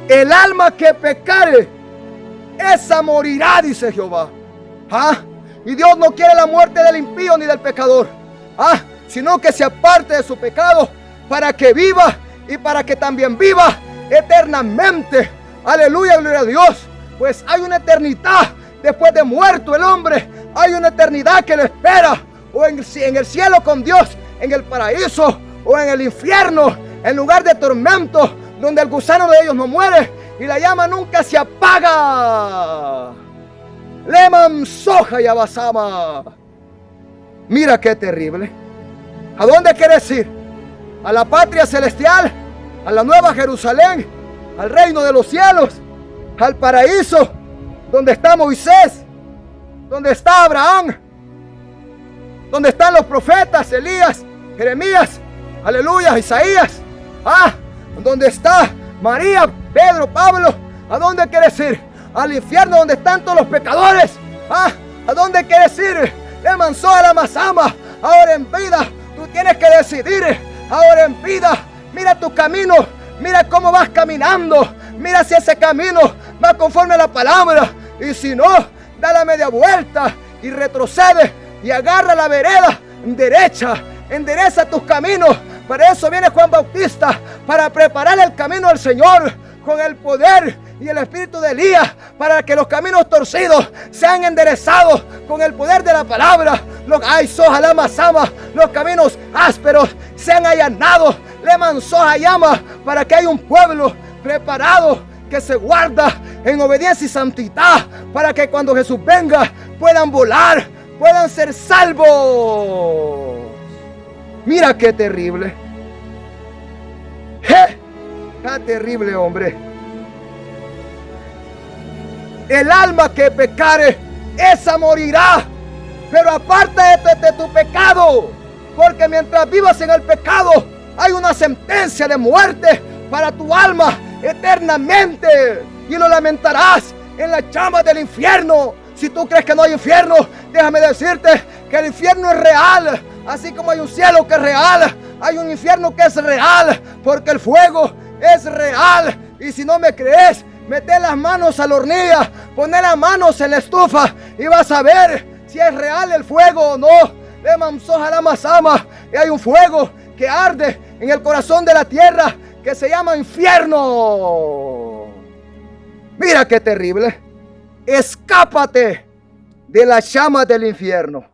Speaker 2: El alma que pecare, esa morirá, dice Jehová. Y Dios no quiere la muerte del impío ni del pecador, sino que se aparte de su pecado para que viva y para que también viva eternamente. Aleluya, gloria a Dios. Pues hay una eternidad después de muerto el hombre. Hay una eternidad que le espera, o en el cielo con Dios, en el paraíso, o en el infierno, en lugar de tormento, donde el gusano de ellos no muere y la llama nunca se apaga. Leman soja y abasama. Mira qué terrible. ¿A dónde quieres ir? ¿A la patria celestial? ¿A la nueva Jerusalén? ¿Al reino de los cielos? ¿Al paraíso? ¿Donde está Moisés? ¿Donde está Abraham? ¿Donde están los profetas? Elías, Jeremías, aleluya, Isaías. ¿Dónde está María, Pedro, Pablo? ¿A dónde quieres ir? Al infierno donde están todos los pecadores. ¿A dónde quieres ir? Le manzó a la mazama. Ahora en vida tú tienes que decidir. Ahora en vida, mira tu camino. Mira cómo vas caminando. Mira si ese camino va conforme a la palabra. Y si no, da la media vuelta y retrocede y agarra la vereda derecha. Endereza tus caminos. Para eso viene Juan Bautista, para preparar el camino del Señor con el poder y el espíritu de Elías, para que los caminos torcidos sean enderezados con el poder de la palabra. Los caminos ásperos sean allanados. Le mansoja llama para que haya un pueblo preparado que se guarda en obediencia y santidad, para que cuando Jesús venga puedan volar, puedan ser salvos. Mira qué terrible. Qué terrible, hombre. El alma que pecare, esa morirá. Pero apártate de tu pecado, porque mientras vivas en el pecado hay una sentencia de muerte para tu alma eternamente, y lo lamentarás en las llamas del infierno. Si tú crees que no hay infierno, déjame decirte que el infierno es real. Así como hay un cielo que es real, hay un infierno que es real, porque el fuego es real. Y si no me crees, mete las manos a la hornilla, poné las manos en la estufa y vas a ver si es real el fuego o no. Y hay un fuego que arde en el corazón de la tierra que se llama infierno. Mira qué terrible. Escápate de las llamas del infierno.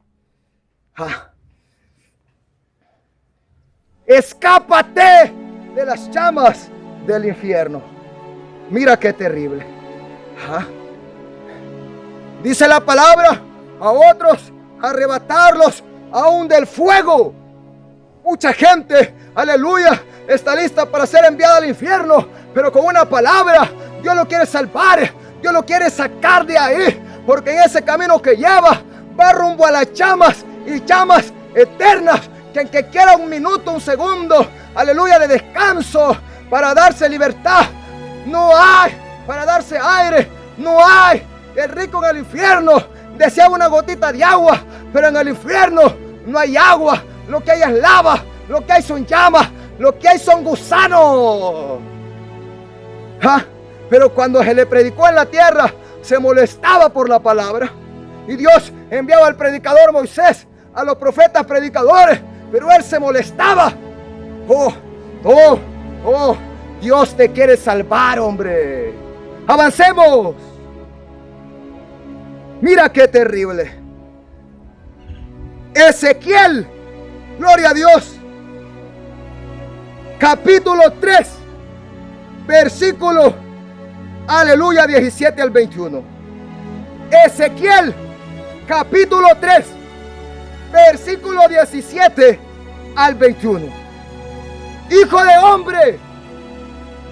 Speaker 2: Escápate de las llamas del infierno. Mira qué terrible. Dice la palabra, a otros arrebatarlos aún del fuego. Mucha gente, aleluya, está lista para ser enviada al infierno, pero con una palabra Dios lo quiere salvar, Dios lo quiere sacar de ahí, porque en ese camino que lleva va rumbo a las llamas, y llamas eternas, que en que quiera un minuto, un segundo, aleluya, de descanso para darse libertad, no hay. Para darse aire, no hay. El rico en el infierno deseaba una gotita de agua, pero en el infierno no hay agua. Lo que hay es lava, lo que hay son llamas, lo que hay son gusanos. Pero cuando se le predicó en la tierra, se molestaba por la palabra, y Dios enviaba al predicador Moisés, a los profetas predicadores, pero él se molestaba. Dios te quiere salvar, hombre. Avancemos. Mira qué terrible. Ezequiel, gloria a Dios, capítulo 3, versículo, aleluya, 17 al 21. Ezequiel, capítulo 3, versículo 17 al 21. Hijo de hombre,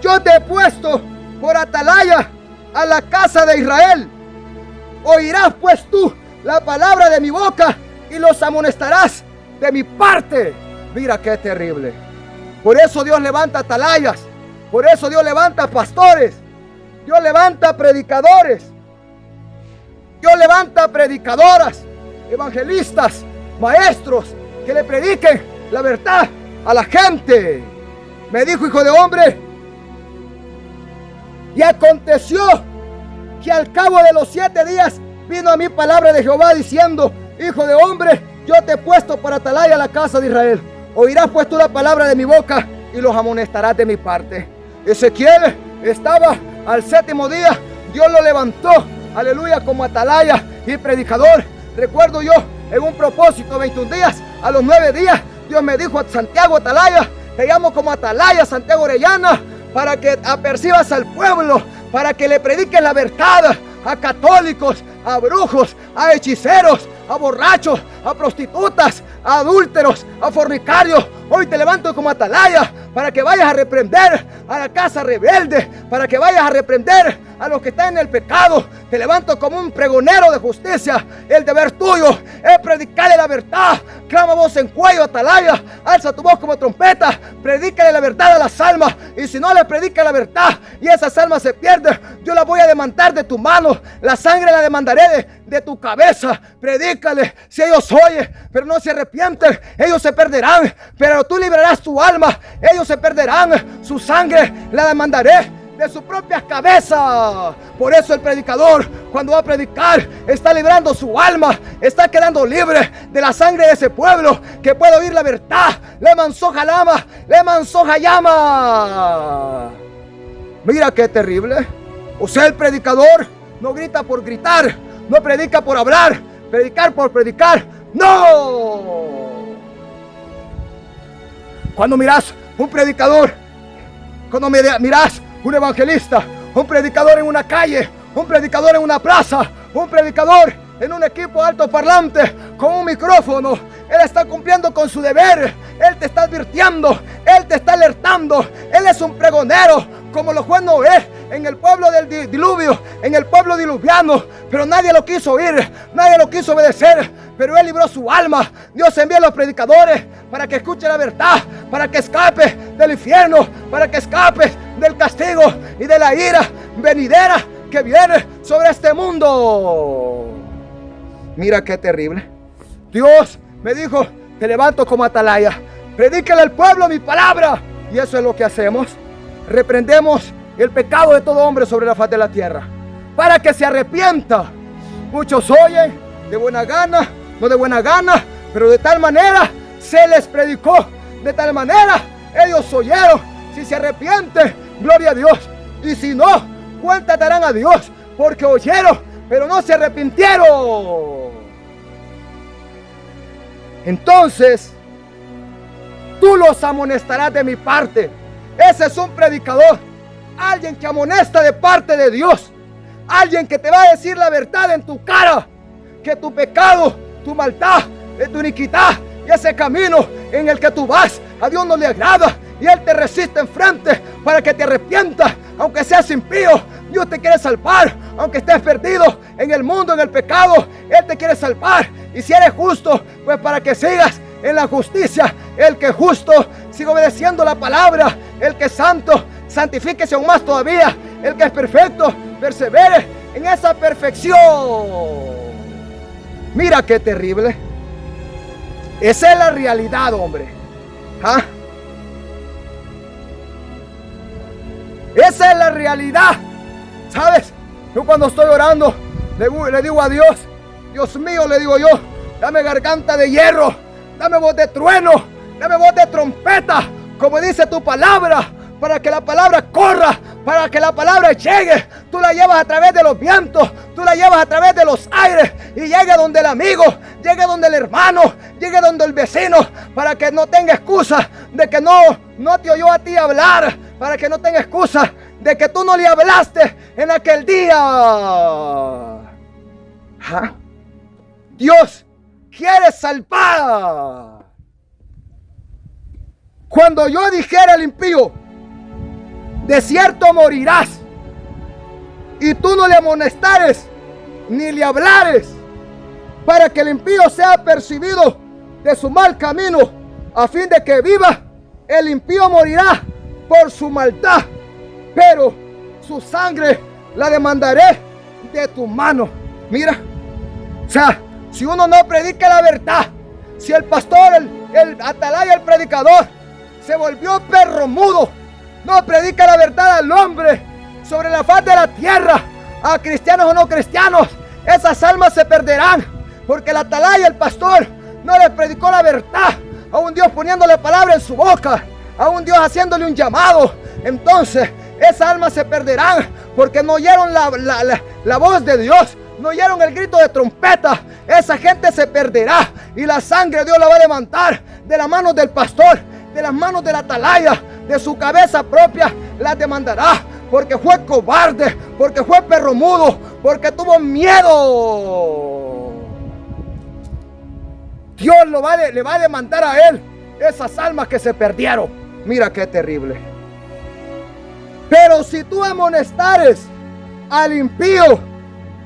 Speaker 2: yo te he puesto por atalaya a la casa de Israel. Oirás pues tú la palabra de mi boca y los amonestarás de mi parte. Mira qué terrible. Por eso Dios levanta atalayas, por eso Dios levanta pastores, Dios levanta predicadores, Dios levanta predicadoras, evangelistas, maestros que le prediquen la verdad a la gente. Me dijo, hijo de hombre, Y aconteció que al cabo de los 7 días vino a mí palabra de Jehová diciendo: hijo de hombre, yo te he puesto por atalaya a la casa de Israel. Oirás pues tú la palabra de mi boca y los amonestarás de mi parte. Ezequiel estaba al 7º día, Dios lo levantó, aleluya, como atalaya y predicador. Recuerdo yo en un propósito 21 días, a los 9 días, Dios me dijo: Santiago Atalaya, te llamo como atalaya, Santiago Orellana, para que apercibas al pueblo, para que le prediques la verdad a católicos, a brujos, a hechiceros, a borrachos, a prostitutas, a adúlteros, a fornicarios. Hoy te levanto como atalaya para que vayas a reprender a la casa rebelde, para que vayas a reprender a los que están en el pecado. Te levanto como un pregonero de justicia. El deber tuyo es predicarle la verdad. Clama voz en cuello, atalaya. Alza tu voz como trompeta. Predícale la verdad a las almas. Y si no le predicas la verdad y esas almas se pierden, yo la voy a demandar de tu mano. La sangre la demandaré de tu cabeza. Predícale. Si ellos oyen, pero no se arrepienten, ellos se perderán. Pero tú librarás tu alma. Ellos se perderán. Su sangre la demandaré de sus propias cabezas. Por eso el predicador, cuando va a predicar, está librando su alma, está quedando libre de la sangre de ese pueblo que puede oír la verdad. Le mansoja lama, le mansoja llama. Mira qué terrible. O sea, el predicador no grita por gritar, no predica por hablar, predicar por predicar. ¡No! Cuando miras un predicador, cuando miras un evangelista, un predicador en una calle, un predicador en una plaza, un predicador en un equipo altoparlante con un micrófono, él está cumpliendo con su deber. Él te está advirtiendo, él te está alertando. Él es un pregonero, como lo fue Noé en el pueblo del diluvio, en el pueblo diluviano. Pero nadie lo quiso oír, nadie lo quiso obedecer, pero él libró su alma. Dios envía a los predicadores para que escuche la verdad, para que escape del infierno, para que escape del castigo y de la ira venidera que viene sobre este mundo. Mira qué terrible. Dios me dijo: te levanto como atalaya, predícale al pueblo mi palabra. Y eso es lo que hacemos. Reprendemos el pecado de todo hombre sobre la faz de la tierra, para que se arrepienta. Muchos oyen de buena gana, no de buena gana, pero de tal manera se les predicó, de tal manera ellos oyeron. Si se arrepienten, gloria a Dios, y si no, cuenta darán a Dios, porque oyeron, pero no se arrepintieron. Entonces tú los amonestarás de mi parte. Ese es un predicador, alguien que amonesta de parte de Dios, alguien que te va a decir la verdad en tu cara, que tu pecado, tu maldad, tu iniquidad y ese camino en el que tú vas, a Dios no le agrada, y Él te resiste enfrente para que te arrepientas. Aunque seas impío, Dios te quiere salvar. Aunque estés perdido en el mundo, en el pecado, Él te quiere salvar. Y si eres justo, pues para que sigas en la justicia. El que es justo siga obedeciendo la palabra. El que es santo, santifíquese aún más todavía. El que es perfecto, persevere en esa perfección. Mira qué terrible. Esa es la realidad, hombre. ¿Ah? Esa es la realidad. ¿Sabes? Yo cuando estoy orando le digo a Dios: Dios mío, le digo yo, dame garganta de hierro, dame voz de trueno, dame voz de trompeta, como dice tu palabra, para que la palabra corra, para que la palabra llegue. Tú la llevas a través de los vientos, tú la llevas a través de los aires y llegue donde el amigo, llegue donde el hermano, llegue donde el vecino, para que no tenga excusa de que no te oyó a ti hablar, para que no tenga excusa de que tú no le hablaste en aquel día. ¿Ah? Dios quiere salvar. Cuando yo dijera al impío: de cierto morirás, y tú no le amonestares ni le hablares, para que el impío sea percibido de su mal camino, a fin de que viva, el impío morirá por su maldad, pero su sangre la demandaré de tu mano. Mira, o sea, si uno no predica la verdad, si el pastor, el atalaya, el predicador, se volvió perro mudo, no predica la verdad al hombre, sobre la faz de la tierra, a cristianos o no cristianos, esas almas se perderán, porque el atalaya, el pastor, no les predicó la verdad, a un Dios poniéndole palabra en su boca, a un Dios haciéndole un llamado. Entonces esas almas se perderán, porque no oyeron la voz de Dios, no oyeron el grito de trompeta. Esa gente se perderá, y la sangre Dios la va a demandar de las manos del pastor, de las manos del atalaya, de su cabeza propia la demandará, porque fue cobarde, porque fue perro mudo, porque tuvo miedo. Dios le va a demandar a él esas almas que se perdieron. Mira qué terrible. Pero si tú amonestares al impío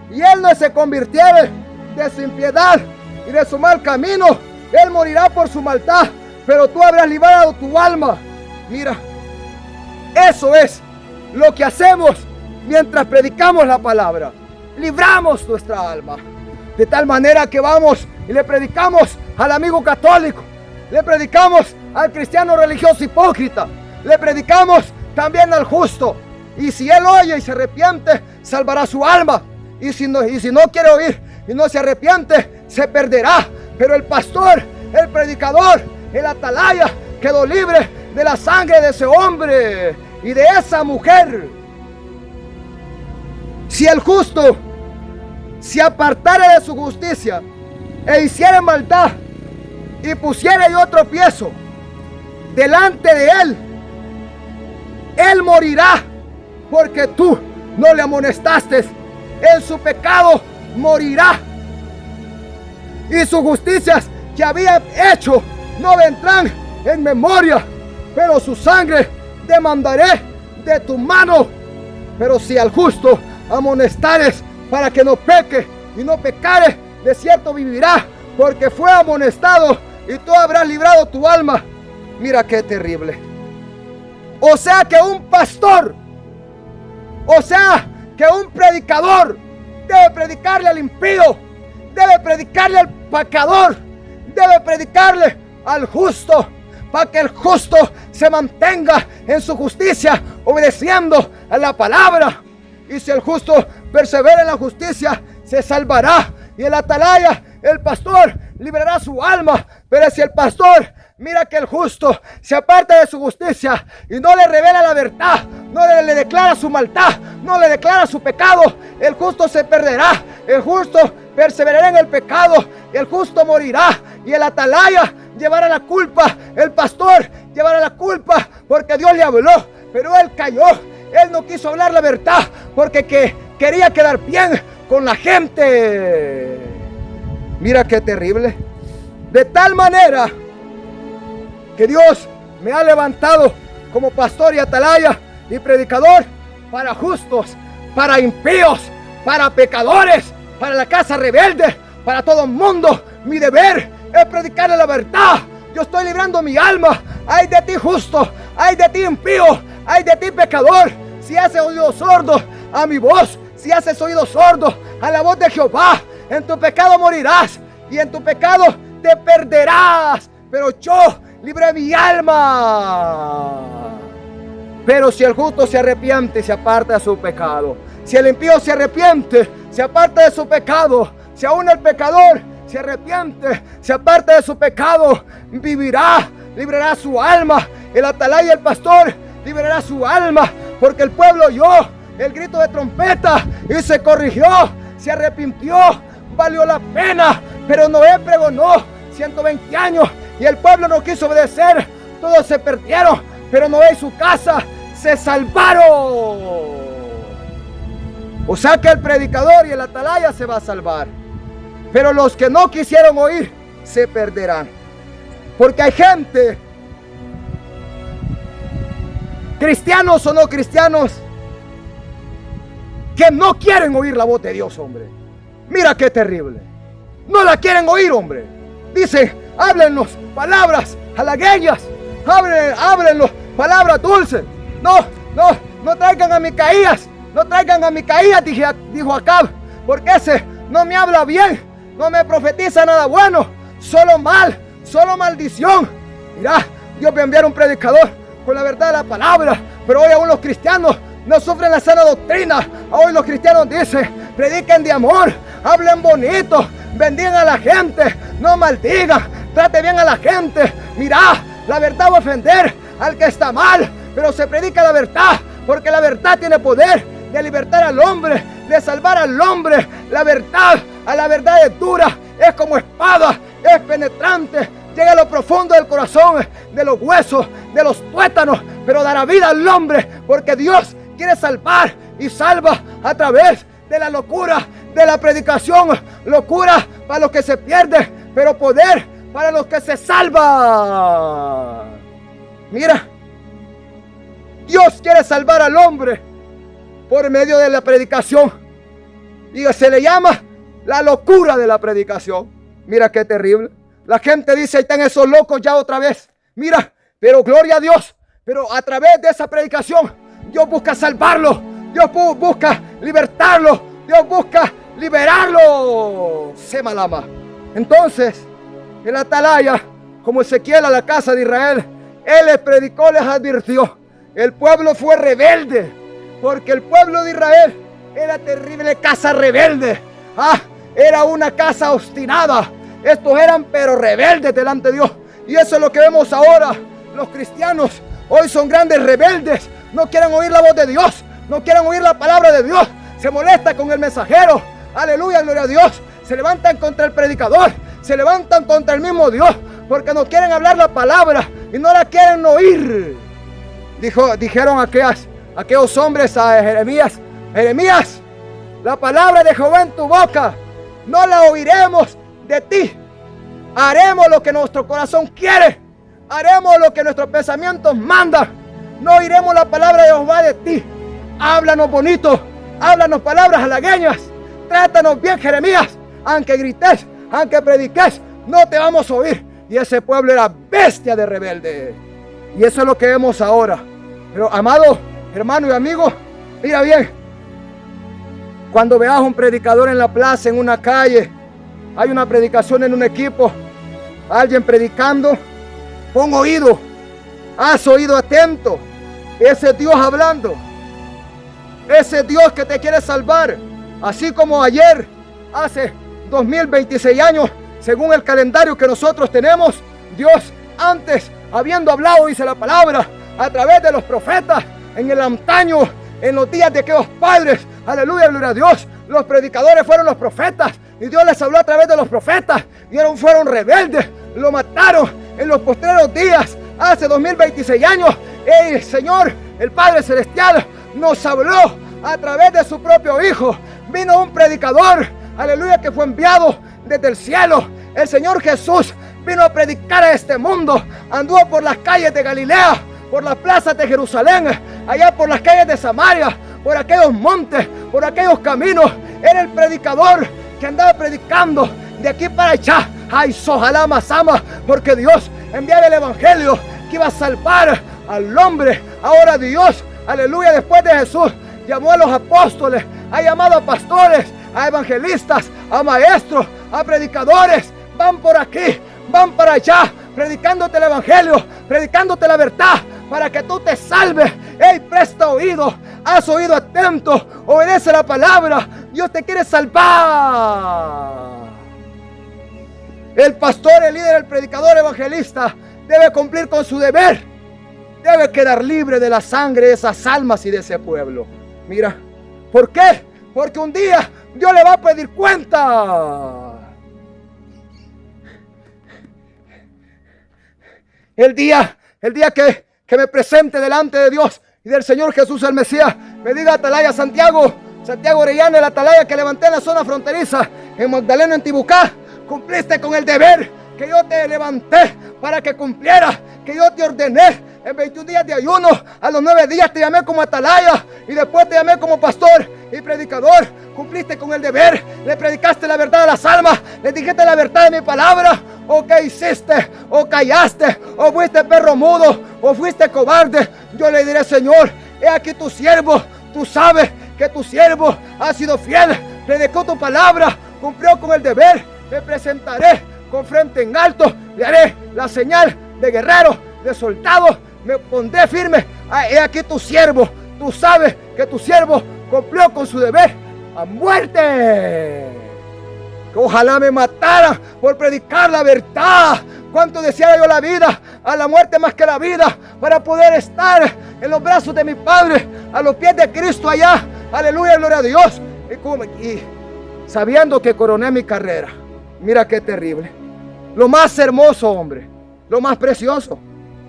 Speaker 2: y él no se convirtiere de su impiedad y de su mal camino, él morirá por su maldad, pero tú habrás librado tu alma. Mira, eso es lo que hacemos mientras predicamos la palabra. Libramos nuestra alma. De tal manera que vamos y le predicamos al amigo católico, le predicamos al cristiano religioso hipócrita, le predicamos también al justo. Y si él oye y se arrepiente, salvará su alma. Y si no quiere oír y no se arrepiente, se perderá. Pero el pastor, el predicador, el atalaya quedó libre de la sangre de ese hombre y de esa mujer. Si el justo se apartara de su justicia e hiciera maldad y pusiera yo tropiezo delante de él, él morirá, porque tú no le amonestaste. En su pecado morirá, y sus justicias que había hecho no vendrán en memoria, pero su sangre demandaré de tu mano. Pero si al justo amonestares para que no peque y no pecare, de cierto vivirá, porque fue amonestado, y tú habrás librado tu alma. Mira qué terrible. O sea que un pastor, o sea que un predicador debe predicarle al impío, debe predicarle al pecador, debe predicarle al justo, para que el justo se mantenga en su justicia, obedeciendo a la palabra. Y si el justo persevera en la justicia, se salvará, y el atalaya, el pastor, librará su alma. Pero si el pastor mira que el justo se aparta de su justicia y no le revela la verdad, no le declara su maldad, no le declara su pecado, el justo se perderá, el justo perseverará en el pecado, el justo morirá, y el atalaya llevará la culpa, el pastor llevará la culpa, porque Dios le habló, pero él cayó, él no quiso hablar la verdad, porque quería quedar bien con la gente. Mira qué terrible. De tal manera que Dios me ha levantado como pastor y atalaya y predicador para justos, para impíos, para pecadores, para la casa rebelde, para todo el mundo. Mi deber es predicarle la verdad. Yo estoy librando mi alma. Ay de ti justo, ay de ti impío, ay de ti pecador. Si haces oídos sordos a mi voz, si haces oídos sordos a la voz de Jehová, en tu pecado morirás y en tu pecado te perderás. Pero yo libré mi alma. Pero si el justo se arrepiente y se aparta de su pecado, si el impío se arrepiente, se aparta de su pecado, si aún el pecador se arrepiente, se aparta de su pecado, vivirá, librará su alma. El atalaya y el pastor librará su alma, porque el pueblo oyó el grito de trompeta y se corrigió, se arrepintió, valió la pena. Pero Noé pregonó 120 años y el pueblo no quiso obedecer, todos se perdieron, pero Noé y su casa se salvaron. O sea que el predicador y el atalaya se va a salvar, pero los que no quisieron oír se perderán. Porque hay gente, cristianos o no cristianos, que no quieren oír la voz de Dios, hombre. Mira qué terrible. No la quieren oír, hombre. Dice, háblenos palabras halagüeñas, háblenos palabras dulces. No traigan a Micaías, no traigan a Micaías, dijo Acab, porque ese no me habla bien, no me profetiza nada bueno, solo mal, solo maldición. Mira, Dios me envió un predicador con la verdad de la palabra, pero hoy aún los cristianos no sufren la sana doctrina. Hoy los cristianos dicen, prediquen de amor, hablen bonito, bendigan a la gente, no maldigan, trate bien a la gente. Mira, la verdad va a ofender al que está mal, pero se predica la verdad, porque la verdad tiene poder de libertar al hombre, de salvar al hombre. La verdad, a la verdad es dura, es como espada, es penetrante, llega a lo profundo del corazón, de los huesos, de los tuétanos, pero dará vida al hombre, porque Dios quiere salvar y salva a través de la locura de la predicación. Locura para los que se pierden, pero poder para los que se salvan. Mira, Dios quiere salvar al hombre por medio de la predicación, y se le llama la locura de la predicación. Mira qué terrible. La gente dice, ahí están esos locos ya otra vez. Mira, pero gloria a Dios, pero a través de esa predicación Dios busca salvarlo, Dios busca libertarlo, Dios busca liberarlo. Se malama. Entonces el atalaya, como Ezequiel a la casa de Israel, él les predicó, les advirtió. El pueblo fue rebelde, porque el pueblo de Israel era terrible casa rebelde. Era una casa obstinada. Estos eran pero rebeldes delante de Dios. Y eso es lo que vemos ahora. Los cristianos hoy son grandes rebeldes. No quieren oír la voz de Dios, no quieren oír la palabra de Dios. Se molesta con el mensajero. Aleluya, gloria a Dios. Se levantan contra el predicador, se levantan contra el mismo Dios, porque no quieren hablar la palabra y no la quieren oír. Dijeron aquellos hombres a Jeremías: Jeremías, la palabra de Jehová en tu boca no la oiremos de ti. Haremos lo que nuestro corazón quiere, haremos lo que nuestros pensamientos mandan. No oiremos la palabra de Jehová de ti. Háblanos bonito, háblanos palabras halagüeñas, trátanos bien, Jeremías. Aunque grites, aunque prediques, no te vamos a oír. Y ese pueblo era bestia de rebelde. Y eso es lo que vemos ahora. Pero amado hermano y amigo, mira bien, cuando veas un predicador en la plaza, en una calle, hay una predicación en un equipo, alguien predicando, pon oído, haz oído atento. Ese es Dios hablando, ese es Dios que te quiere salvar. Así como ayer, hace 2026 años, según el calendario que nosotros tenemos, Dios antes, habiendo hablado, dice la palabra, a través de los profetas, en el antaño, en los días de aquellos padres, aleluya, gloria a Dios, los predicadores fueron los profetas, y Dios les habló a través de los profetas, y fueron rebeldes, lo mataron en los postreros días, hace 2026 años. El Señor, el Padre Celestial, nos habló a través de su propio Hijo. Vino un predicador, aleluya, que fue enviado desde el cielo. El Señor Jesús vino a predicar a este mundo. Anduvo por las calles de Galilea, por las plazas de Jerusalén, allá por las calles de Samaria, por aquellos montes, por aquellos caminos. Era el predicador que andaba predicando de aquí para allá. Ay, sojalá masama, porque Dios enviaba el evangelio que iba a salvar al hombre. Ahora Dios, aleluya, después de Jesús, llamó a los apóstoles, ha llamado a pastores, a evangelistas, a maestros, a predicadores. Van por aquí, van para allá, predicándote el evangelio, predicándote la verdad, para que tú te salves. Hey, presta oído, haz oído atento, obedece la palabra. Dios te quiere salvar. El pastor, el líder, el predicador, evangelista debe cumplir con su deber. Debe quedar libre de la sangre de esas almas y de ese pueblo. Mira, ¿por qué? Porque un día Dios le va a pedir cuenta. El día que me presente delante de Dios y del Señor Jesús el Mesías, me diga: Atalaya Santiago Orellana, el atalaya que levanté en la zona fronteriza, en Magdalena, en Tibucá, cumpliste con el deber que yo te levanté para que cumplieras, que yo te ordené. En 21 días de ayuno, a los 9 días te llamé como atalaya y después te llamé como pastor y predicador. Cumpliste con el deber, le predicaste la verdad a las almas, le dijiste la verdad de mi palabra. ¿O qué hiciste? ¿O callaste? ¿O fuiste perro mudo? ¿O fuiste cobarde? Yo le diré: Señor, he aquí tu siervo. Tú sabes que tu siervo ha sido fiel, predicó tu palabra, cumplió con el deber. Me presentaré con frente en alto, le haré la señal de guerrero, de soldado. Me pondré firme. He aquí tu siervo, tú sabes que tu siervo cumplió con su deber a muerte. Que ojalá me matara por predicar la verdad. Cuánto deseaba yo la vida, a la muerte más que la vida, para poder estar en los brazos de mi Padre, a los pies de Cristo allá. Aleluya, gloria a Dios. Y sabiendo que coroné mi carrera. Mira qué terrible. Lo más hermoso, hombre. Lo más precioso.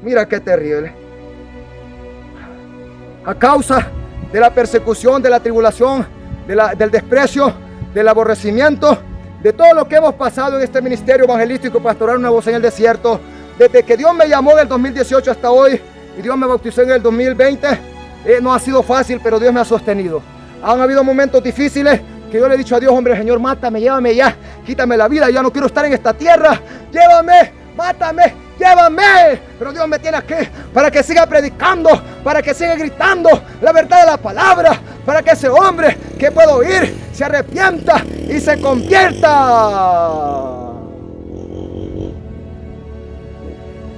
Speaker 2: Mira qué terrible. A causa de la persecución, de la tribulación, del desprecio, del aborrecimiento, de todo lo que hemos pasado en este ministerio evangelístico pastoral Una Voz en el Desierto, desde que Dios me llamó en el 2018 hasta hoy y Dios me bautizó en el 2020, no ha sido fácil, pero Dios me ha sostenido. Han habido momentos difíciles que yo le he dicho a Dios, hombre, Señor, mátame, llévame ya, quítame la vida, ya no quiero estar en esta tierra, llévame, mátame, llévame. Pero Dios me tiene aquí para que siga predicando, para que siga gritando la verdad de la palabra, para que ese hombre que puedo oír se arrepienta y se convierta.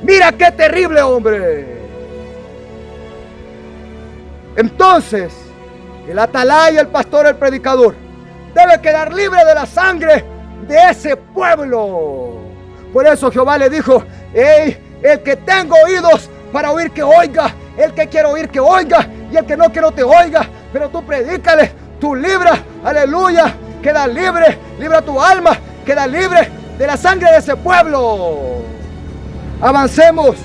Speaker 2: Mira qué terrible, hombre. Entonces, el atalaya, el pastor, el predicador, debe quedar libre de la sangre de ese pueblo. Por eso Jehová le dijo, hey, el que tenga oídos para oír que oiga, el que quiera oír que oiga, y el que no quiera te oiga, pero tú predícale, tú libra, aleluya, queda libre, libra tu alma, queda libre de la sangre de ese pueblo. Avancemos.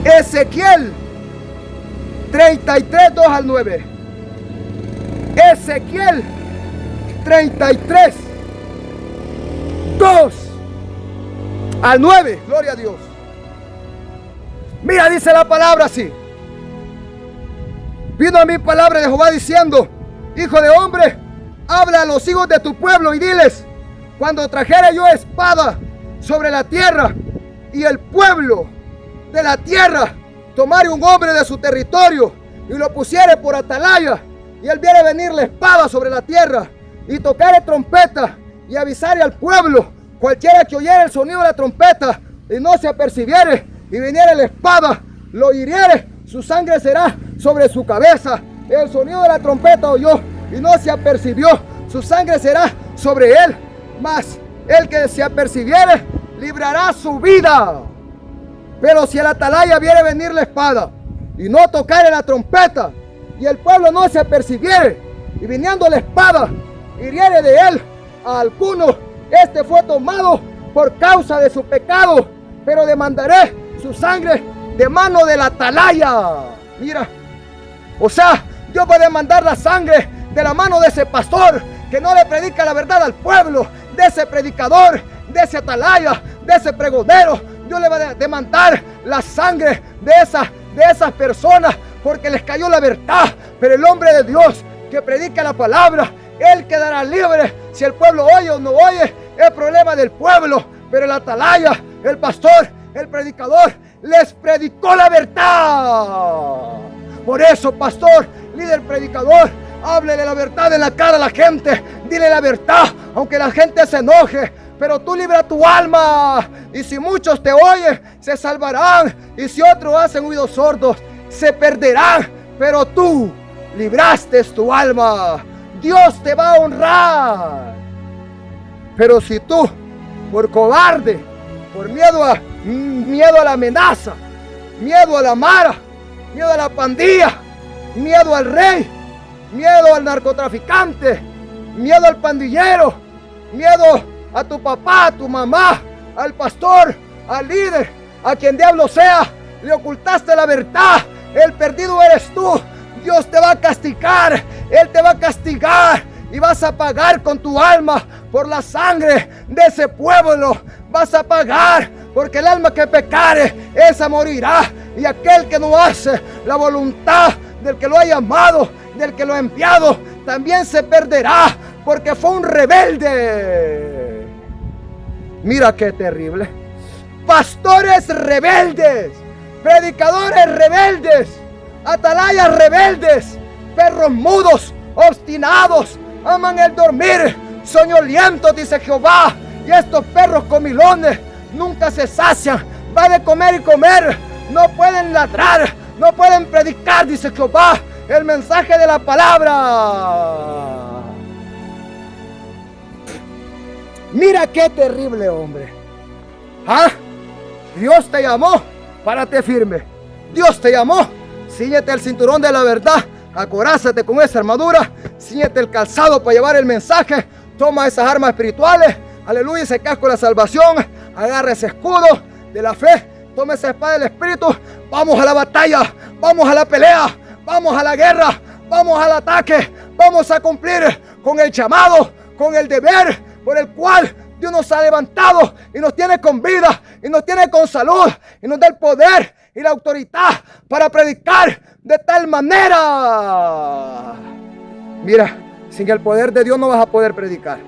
Speaker 2: Ezequiel 33, 2 al 9. Ezequiel 33, 2 al 9. Gloria a Dios. Mira, dice la palabra así. Vino a mí palabra de Jehová diciendo, hijo de hombre, habla a los hijos de tu pueblo y diles, cuando trajere yo espada sobre la tierra y el pueblo de la tierra tomare un hombre de su territorio y lo pusiere por atalaya, y él viere venir la espada sobre la tierra y tocare trompeta y avisare al pueblo, cualquiera que oyere el sonido de la trompeta y no se apercibiere y viniere la espada, lo hiriere, su sangre será sobre su cabeza. El sonido de la trompeta oyó y no se apercibió, su sangre será sobre él, mas el que se apercibiere librará su vida. Pero si el atalaya viere venir la espada y no tocare la trompeta, y el pueblo no se apercibiere, y viniendo la espada hiriere de él a alguno, este fue tomado por causa de su pecado, pero demandaré su sangre de mano del atalaya. Mira, o sea, Dios va a demandar la sangre de la mano de ese pastor que no le predica la verdad al pueblo, de ese predicador, de ese atalaya, de ese pregonero. Dios le va a demandar la sangre de esas personas porque les cayó la verdad. Pero el hombre de Dios que predica la palabra, él quedará libre. Si el pueblo oye o no oye, es problema del pueblo. Pero el atalaya, el pastor, el predicador, les predicó la verdad. Por eso, pastor, líder, predicador, háblele la verdad en la cara a la gente. Dile la verdad, aunque la gente se enoje. Pero tú libra tu alma. Y si muchos te oyen, se salvarán. Y si otros hacen oídos sordos, se perderán. Pero tú libraste tu alma. Dios te va a honrar. Pero si tú, por cobarde, por miedo a la amenaza, miedo a la mara, miedo a la pandilla, miedo al rey, miedo al narcotraficante, miedo al pandillero, miedo a tu papá, a tu mamá, al pastor, al líder, a quien diablo sea, le ocultaste la verdad, el perdido eres tú. Dios te va a castigar, Él te va a castigar y vas a pagar con tu alma por la sangre de ese pueblo. Vas a pagar porque el alma que pecare, esa morirá. Y aquel que no hace la voluntad del que lo ha llamado, del que lo ha enviado, también se perderá porque fue un rebelde. Mira qué terrible. Pastores rebeldes, predicadores rebeldes, atalayas rebeldes, perros mudos, obstinados, aman el dormir, soñolientos, dice Jehová. Y estos perros comilones nunca se sacian, va de comer y comer, no pueden ladrar, no pueden predicar, dice Jehová, el mensaje de la palabra. Mira qué terrible, hombre. ¿Ah? Dios te llamó, párate firme. Dios te llamó, cíñete el cinturón de la verdad, acorázate con esa armadura, cíñete el calzado para llevar el mensaje, toma esas armas espirituales, aleluya, ese casco de la salvación, agarra ese escudo de la fe, toma esa espada del Espíritu, vamos a la batalla, vamos a la pelea, vamos a la guerra, vamos al ataque, vamos a cumplir con el llamado, con el deber por el cual Dios nos ha levantado y nos tiene con vida y nos tiene con salud y nos da el poder y la autoridad para predicar de tal manera. Mira, sin el poder de Dios no vas a poder predicar.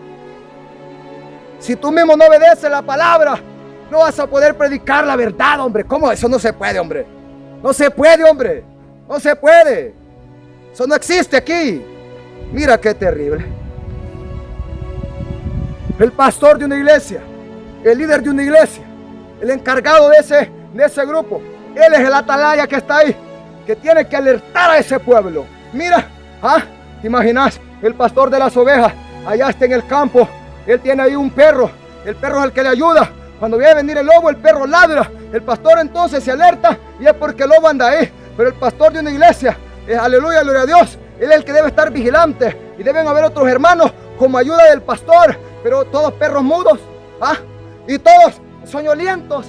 Speaker 2: Si tú mismo no obedeces la palabra, no vas a poder predicar la verdad, hombre. ¿Cómo? Eso no se puede, hombre. No se puede, hombre. No se puede. Eso no existe aquí. Mira qué terrible. El pastor de una iglesia, el líder de una iglesia, el encargado de ese grupo, él es el atalaya que está ahí, que tiene que alertar a ese pueblo. Mira, ¿te imaginas? El pastor de las ovejas, allá está en el campo, él tiene ahí un perro, el perro es el que le ayuda. Cuando viene a venir el lobo, el perro ladra, el pastor entonces se alerta y es porque el lobo anda ahí. Pero el pastor de una iglesia, aleluya, gloria a Dios, él es el que debe estar vigilante y deben haber otros hermanos como ayuda del pastor, pero todos perros mudos, y todos soñolientos,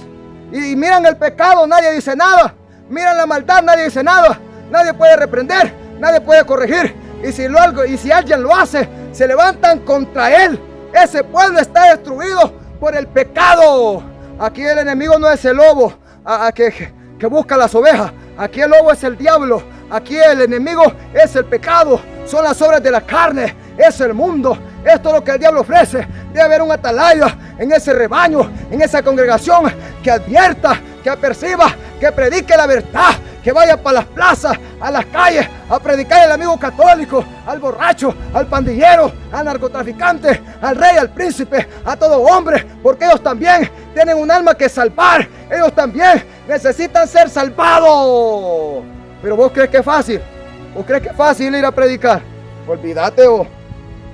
Speaker 2: y miran el pecado, nadie dice nada, miran la maldad, nadie dice nada, nadie puede reprender, nadie puede corregir, y si alguien lo hace, se levantan contra él. Ese pueblo está destruido por el pecado. Aquí el enemigo no es el lobo que busca las ovejas, aquí el lobo es el diablo, aquí el enemigo es el pecado, son las obras de la carne, es el mundo. Esto es lo que el diablo ofrece. Debe haber un atalaya en ese rebaño, en esa congregación, que advierta, que aperciba, que predique la verdad, que vaya para las plazas, a las calles, a predicar al amigo católico, al borracho, al pandillero, al narcotraficante, al rey, al príncipe, a todo hombre, porque ellos también tienen un alma que salvar. Ellos también necesitan ser salvados. Pero vos crees que es fácil. ¿Vos crees que es fácil ir a predicar? Olvídate, vos.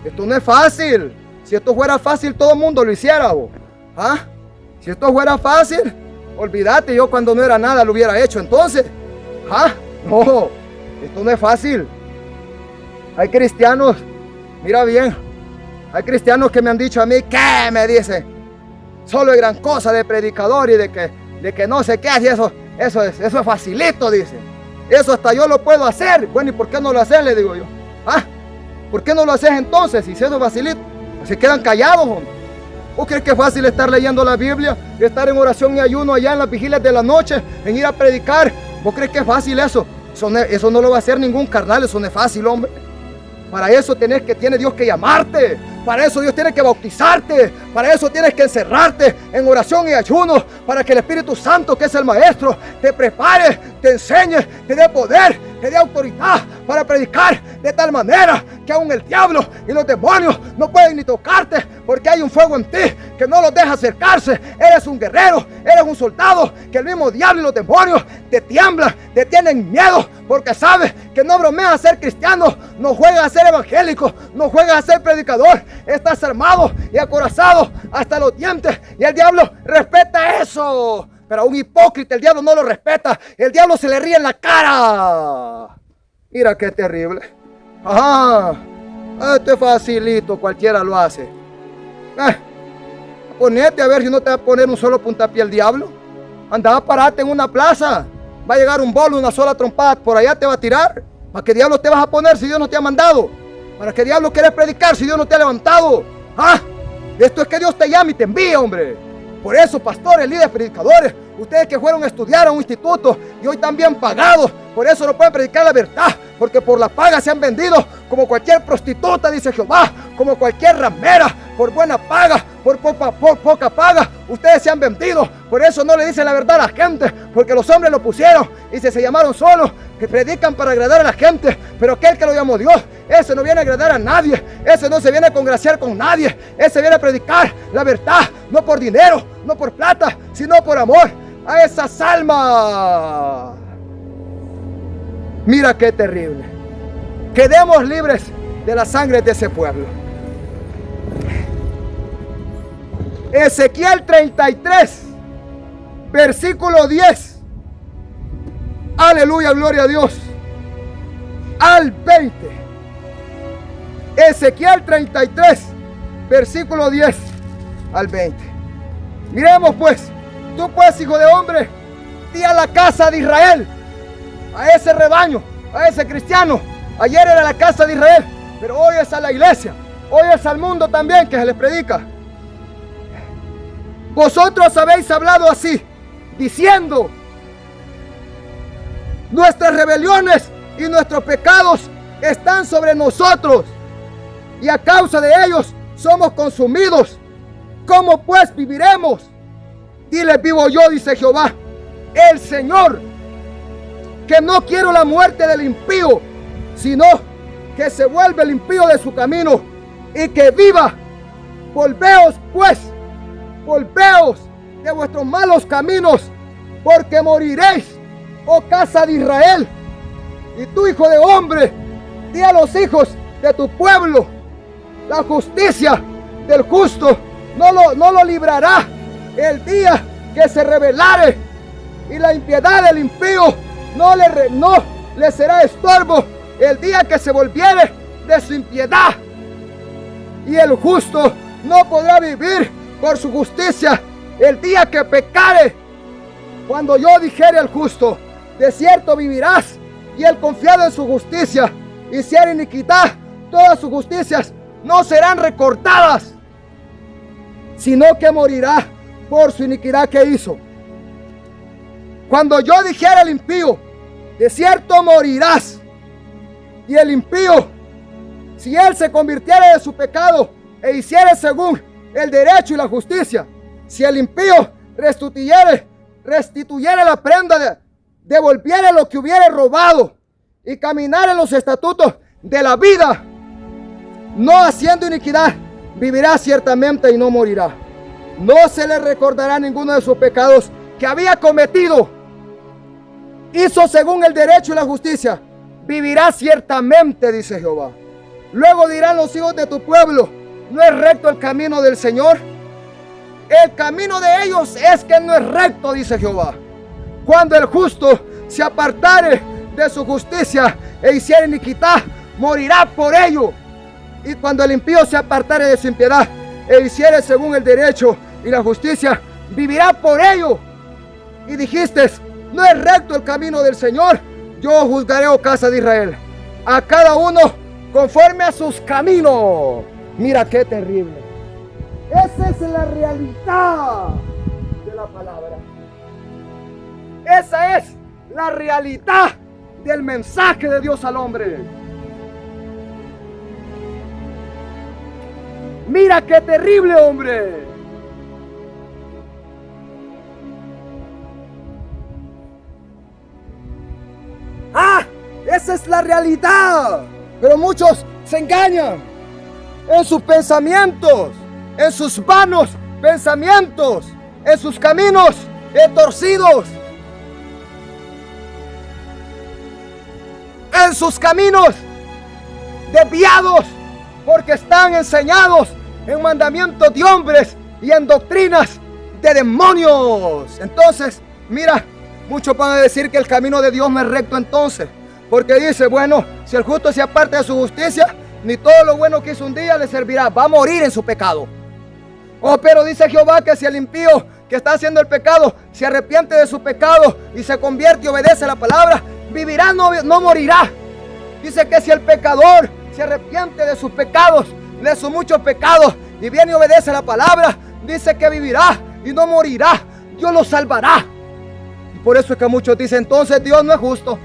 Speaker 2: Esto no es fácil. Si esto fuera fácil, todo el mundo lo hiciera, vos. Si esto fuera fácil, olvídate, yo cuando no era nada lo hubiera hecho. Entonces, no, esto no es fácil. Hay cristianos, mira bien, hay cristianos que me han dicho a mí, ¿qué? Me dicen, solo hay gran cosa de predicador y de que no sé qué, y eso es facilito, dicen. Eso hasta yo lo puedo hacer. Bueno, ¿y por qué no lo haces? Le digo yo. ¿Por qué no lo haces entonces? Si eso es facilito. Se quedan callados, hombre. ¿Vos crees que es fácil estar leyendo la Biblia, estar en oración y ayuno allá en las vigilias de la noche, en ir a predicar? ¿Vos crees que es fácil eso? Eso no lo va a hacer ningún carnal, eso no es fácil, hombre. Para eso tiene Dios que llamarte. Para eso Dios tiene que bautizarte. Para eso tienes que encerrarte en oración y ayuno. Para que el Espíritu Santo, que es el Maestro, te prepare, te enseñe, te dé poder, te dé autoridad para predicar de tal manera que aún el diablo y los demonios no pueden ni tocarte, porque hay un fuego en ti que no los deja acercarse. Eres un guerrero, eres un soldado, que el mismo diablo y los demonios te tiemblan, te tienen miedo, porque sabes que no bromeas a ser cristiano, no juegas a ser evangélico, no juegas a ser predicador. Estás armado y acorazado hasta los dientes, y el diablo respeta eso. Pero a un hipócrita el diablo no lo respeta. El diablo se le ríe en la cara. Mira qué terrible. Esto es facilito, cualquiera lo hace. Ponete a ver si no te va a poner un solo puntapié el diablo. Anda a pararte en una plaza. Va a llegar un bolo, una sola trompada por allá te va a tirar. ¿Para qué diablo te vas a poner si Dios no te ha mandado? ¿Para qué diablo quieres predicar si Dios no te ha levantado? Esto es que Dios te llama y te envía, hombre. Por eso, pastores, líderes, predicadores, ustedes que fueron a estudiar a un instituto y hoy están bien pagados, por eso no pueden predicar la verdad, porque por la paga se han vendido como cualquier prostituta, dice Jehová, como cualquier ramera, por buena paga, por poca paga, ustedes se han vendido. Por eso no le dicen la verdad a la gente, porque los hombres lo pusieron y se llamaron solos, que predican para agradar a la gente, pero aquel que lo llamó Dios, ese no viene a agradar a nadie, ese no se viene a congraciar con nadie, ese viene a predicar la verdad, no por dinero, no por plata, sino por amor a esas almas. Mira qué terrible. Quedemos libres de la sangre de ese pueblo. Ezequiel 33, versículo 10. Aleluya, gloria a Dios. Al 20. Ezequiel 33, versículo 10 al 20. Miremos pues, tú pues, hijo de hombre, di a la casa de Israel, a ese rebaño, a ese cristiano. Ayer era la casa de Israel, pero hoy es a la iglesia, hoy es al mundo también que se les predica. Vosotros habéis hablado así, diciendo: nuestras rebeliones y nuestros pecados están sobre nosotros, y a causa de ellos somos consumidos. ¿Cómo pues viviremos? Diles: vivo yo, dice Jehová, el Señor, que no quiero la muerte del impío, sino que se vuelve el impío de su camino y que viva. Volveos pues, volveos de vuestros malos caminos, porque moriréis, oh casa de Israel. Y tú, hijo de hombre, di a los hijos de tu pueblo: la justicia del justo no lo librará el día que se rebelare, y la impiedad del impío no le será estorbo el día que se volviere de su impiedad. Y el justo no podrá vivir por su justicia el día que pecare. Cuando yo dijere al justo: de cierto vivirás, y el confiado en su justicia hiciere iniquidad, todas sus justicias no serán recortadas, sino que morirá por su iniquidad que hizo. Cuando yo dijera al impío: de cierto morirás, y el impío, si él se convirtiera de su pecado e hiciere según el derecho y la justicia, si el impío restituyere la prenda, devolviere lo que hubiere robado, y caminare en los estatutos de la vida, no haciendo iniquidad, vivirá ciertamente y no morirá. No se le recordará ninguno de sus pecados que había cometido. Hizo según el derecho y la justicia, vivirá ciertamente, dice Jehová. Luego dirán los hijos de tu pueblo: ¿no es recto el camino del Señor? El camino de ellos es que no es recto, dice Jehová. Cuando el justo se apartare de su justicia e hiciere iniquidad, morirá por ello. Y cuando el impío se apartare de su impiedad e hiciere según el derecho y la justicia, vivirá por ello. Y dijiste: no es recto el camino del Señor. Yo juzgaré, oh casa de Israel, a cada uno conforme a sus caminos. Mira qué terrible. Esa es la realidad de la palabra. Esa es la realidad del mensaje de Dios al hombre. Mira qué terrible, hombre. Esa es la realidad. Pero muchos se engañan en sus pensamientos, en sus vanos pensamientos, en sus caminos torcidos, en sus caminos desviados, porque están enseñados en mandamientos de hombres y en doctrinas de demonios. Entonces, mira, muchos van a decir que el camino de Dios no es recto entonces, porque dice: bueno, si el justo se aparta de su justicia, ni todo lo bueno que hizo un día le servirá, va a morir en su pecado. Oh, pero dice Jehová que si el impío que está haciendo el pecado se arrepiente de su pecado y se convierte y obedece a la palabra, vivirá, no morirá. Dice que si el pecador se arrepiente de sus pecados, de sus muchos pecados, y viene y obedece a la palabra, dice que vivirá y no morirá. Dios lo salvará. Y por eso es que muchos dicen: entonces Dios no es justo.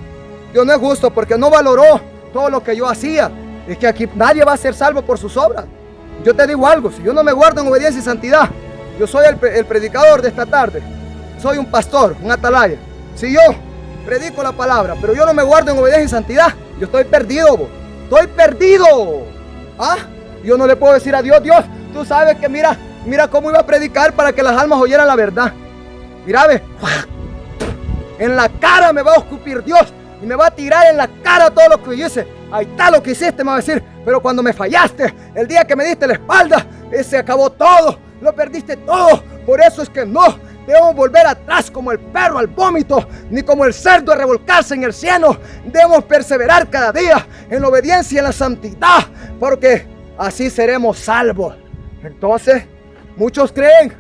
Speaker 2: Dios no es justo porque no valoró todo lo que yo hacía. Es que aquí nadie va a ser salvo por sus obras. Yo te digo algo: si yo no me guardo en obediencia y santidad, yo soy el predicador de esta tarde, soy un pastor, un atalaya. Si yo predico la palabra, pero yo no me guardo en obediencia y santidad, yo estoy perdido, estoy perdido. Yo no le puedo decir a Dios: Dios, tú sabes que mira cómo iba a predicar para que las almas oyeran la verdad. Mira, ve, en la cara me va a escupir Dios y me va a tirar en la cara todo lo que yo hice. Ahí está lo que hiciste, me va a decir. Pero cuando me fallaste, el día que me diste la espalda, se acabó todo, lo perdiste todo. Por eso es que no debemos volver atrás como el perro al vómito, ni como el cerdo a revolcarse en el cieno. Debemos perseverar cada día en la obediencia y en la santidad, porque así seremos salvos. Entonces, muchos creen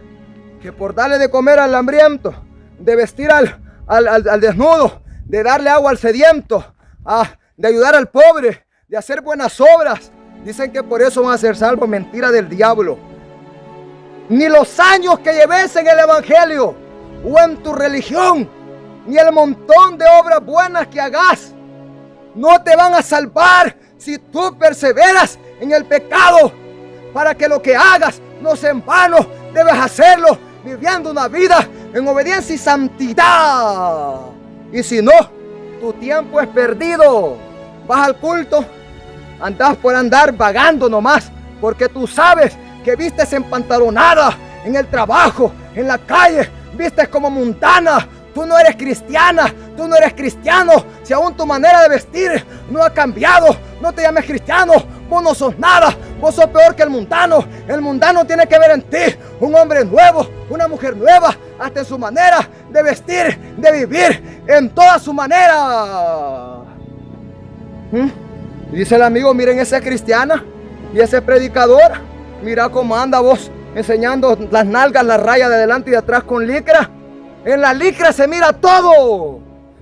Speaker 2: que por darle de comer al hambriento, de vestir al desnudo, de darle agua al sediento, de ayudar al pobre, de hacer buenas obras, dicen que por eso van a ser salvos. Mentira del diablo. Ni los años que lleves en el evangelio o en tu religión, ni el montón de obras buenas que hagas, no te van a salvar si tú perseveras en el pecado. Para que lo que hagas no sea en vano, debes hacerlo viviendo una vida en obediencia y santidad. Y si no, tu tiempo es perdido. Vas al culto, andas por andar vagando nomás, porque tú sabes que vistes empantalonada en el trabajo, en la calle, vistes como mundana. Tú no eres cristiana, tú no eres cristiano. Si aún tu manera de vestir no ha cambiado, no te llames cristiano. Vos no sos nada, vos sos peor que el mundano. El mundano tiene que ver en ti un hombre nuevo, una mujer nueva, hasta en su manera de vestir, de vivir, en toda su manera. Dice el amigo, miren esa cristiana y ese predicador, mira cómo anda vos enseñando las nalgas, las rayas de adelante y de atrás con licra. En la licra se mira todo.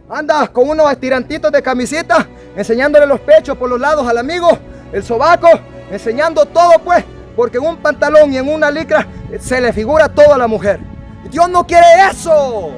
Speaker 2: Anda con unos estirantitos de camiseta, enseñándole los pechos por los lados al amigo, el sobaco, enseñando todo pues, porque en un pantalón y en una licra se le figura todo a la mujer. Dios no quiere eso.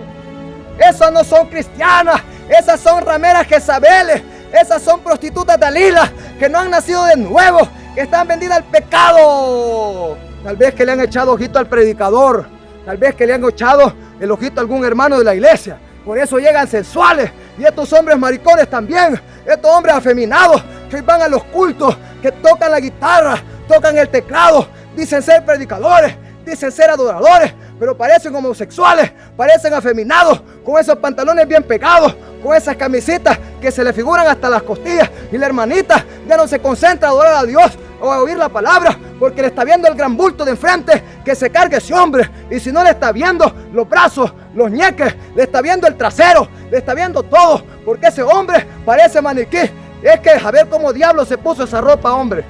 Speaker 2: Esas no son cristianas, esas son rameras Jezabeles, esas son prostitutas Dalilas que no han nacido de nuevo, que están vendidas al pecado. Tal vez que le han echado ojito al predicador, tal vez que le han echado el ojito a algún hermano de la iglesia. Por eso llegan sensuales. Y estos hombres maricones también, estos hombres afeminados que van a los cultos, que tocan la guitarra, tocan el teclado, dicen ser predicadores, dicen ser adoradores, pero parecen homosexuales, parecen afeminados, con esos pantalones bien pegados, con esas camisitas que se le figuran hasta las costillas. Y la hermanita ya no se concentra a adorar a Dios o a oír la palabra, porque le está viendo el gran bulto de enfrente, que se cargue ese hombre. Y si no, le está viendo los brazos, los ñeques, le está viendo el trasero, le está viendo todo, porque ese hombre parece maniquí. Es que a ver cómo diablo se puso esa ropa, hombre.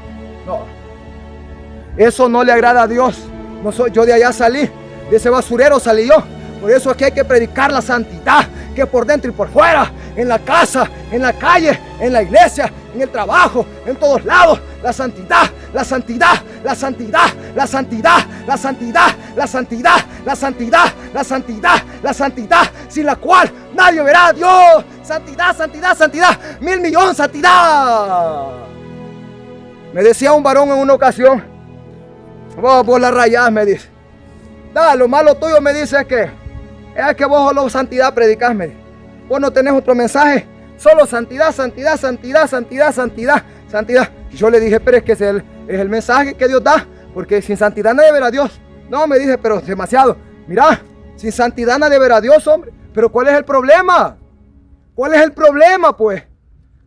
Speaker 2: No, eso no le agrada a Dios. No soy, yo de allá salí, de ese basurero salí yo. Por eso es que hay que predicar la santidad, que por dentro y por fuera, en la casa, en la calle, en la iglesia, en el trabajo, en todos lados, la santidad, la santidad, la santidad, la santidad, la santidad, la santidad, la santidad, la santidad, la santidad, sin la cual nadie verá a Dios. Santidad, santidad, santidad, 1.000.000 santidad. Me decía un varón en una ocasión, vos la rayás, me dice. Lo malo tuyo, me dice, es que vos solo santidad predicás, me dice. Vos no tenés otro mensaje, solo santidad, santidad, santidad, santidad, santidad, santidad. Y yo le dije, pero es que es el mensaje que Dios da, porque sin santidad nadie verá a Dios. No, me dice, pero demasiado. Mira, sin santidad nadie verá a Dios, hombre. Pero ¿cuál es el problema? ¿Cuál es el problema, pues?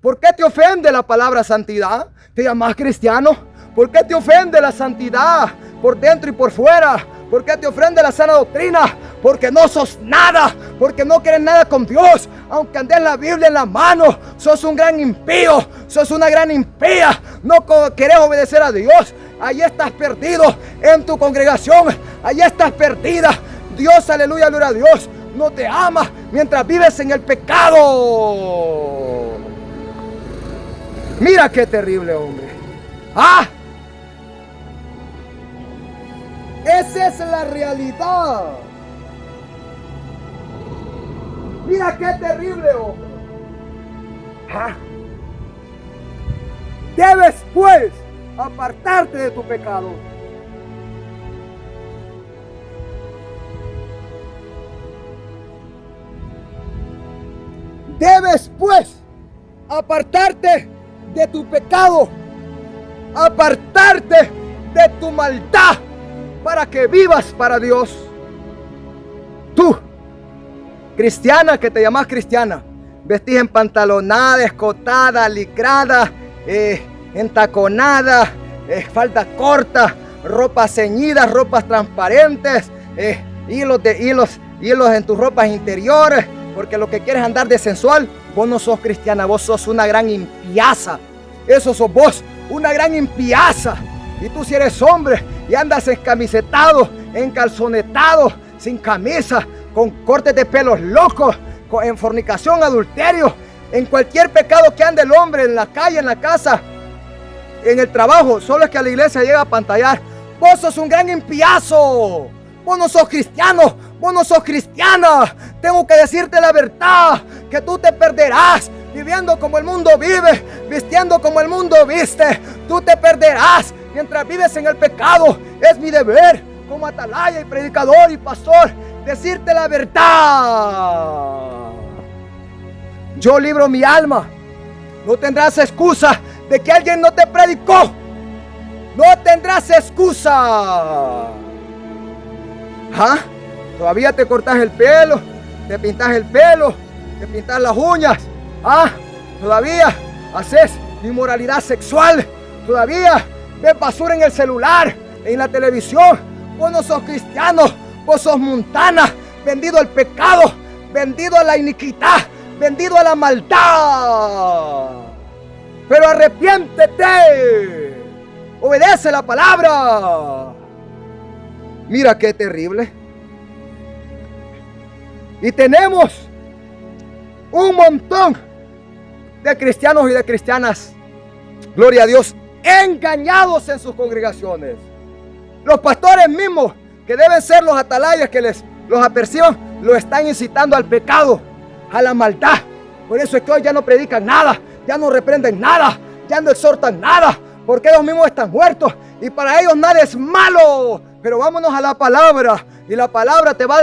Speaker 2: ¿Por qué te ofende la palabra santidad? ¿Te llamas cristiano? ¿Por qué te ofende la santidad por dentro y por fuera? ¿Por qué te ofende la sana doctrina? Porque no sos nada, porque no quieres nada con Dios. Aunque andes la Biblia en la mano, sos un gran impío, sos una gran impía. No querés obedecer a Dios. Allí estás perdido en tu congregación, allí estás perdida. Dios, aleluya, gloria a Dios, no te ama mientras vives en el pecado. Mira qué terrible, hombre. Esa es la realidad. Mira qué terrible, hombre. Debes pues apartarte de tu pecado. Debes pues apartarte de tu pecado, apartarte de tu maldad, para que vivas para Dios. Tú, cristiana, que te llamas cristiana, vestís en pantalonada, escotada, licrada, entaconada, falda corta, ropas ceñidas, ropas transparentes, hilos en tus ropas interiores, porque lo que quieres andar de sensual. Vos no sos cristiana, vos sos una gran impiaza. Eso sos vos, una gran impiaza. Y tú si eres hombre y andas escamisetado, encalzonetado, sin camisa, con cortes de pelos locos, en fornicación, adulterio, en cualquier pecado que ande el hombre, en la calle, en la casa, en el trabajo, solo es que a la iglesia llega a pantallar. Vos sos un gran impiazo. Vos no sos cristiano, vos no sos cristiana. Tengo que decirte la verdad, que tú te perderás viviendo como el mundo vive, vistiendo como el mundo viste. Tú te perderás mientras vives en el pecado. Es mi deber como atalaya y predicador y pastor decirte la verdad. Yo libro mi alma. No tendrás excusa de que alguien no te predicó. No tendrás excusa. ¿Ah? Todavía te cortas el pelo, te pintas el pelo, te pintas las uñas. ¿Ah? Todavía haces inmoralidad sexual. Todavía ves basura en el celular, en la televisión. Vos no sos cristiano, vos sos mundana, vendido al pecado, vendido a la iniquidad, vendido a la maldad. Pero arrepiéntete, obedece la palabra. Mira qué terrible. Y tenemos un montón de cristianos y de cristianas, gloria a Dios, engañados en sus congregaciones. Los pastores mismos, que deben ser los atalayas que los aperciban, lo están incitando al pecado, a la maldad. Por eso es que hoy ya no predican nada, ya no reprenden nada, ya no exhortan nada, porque ellos mismos están muertos y para ellos nada es malo. Pero vámonos a la palabra, y la palabra te va a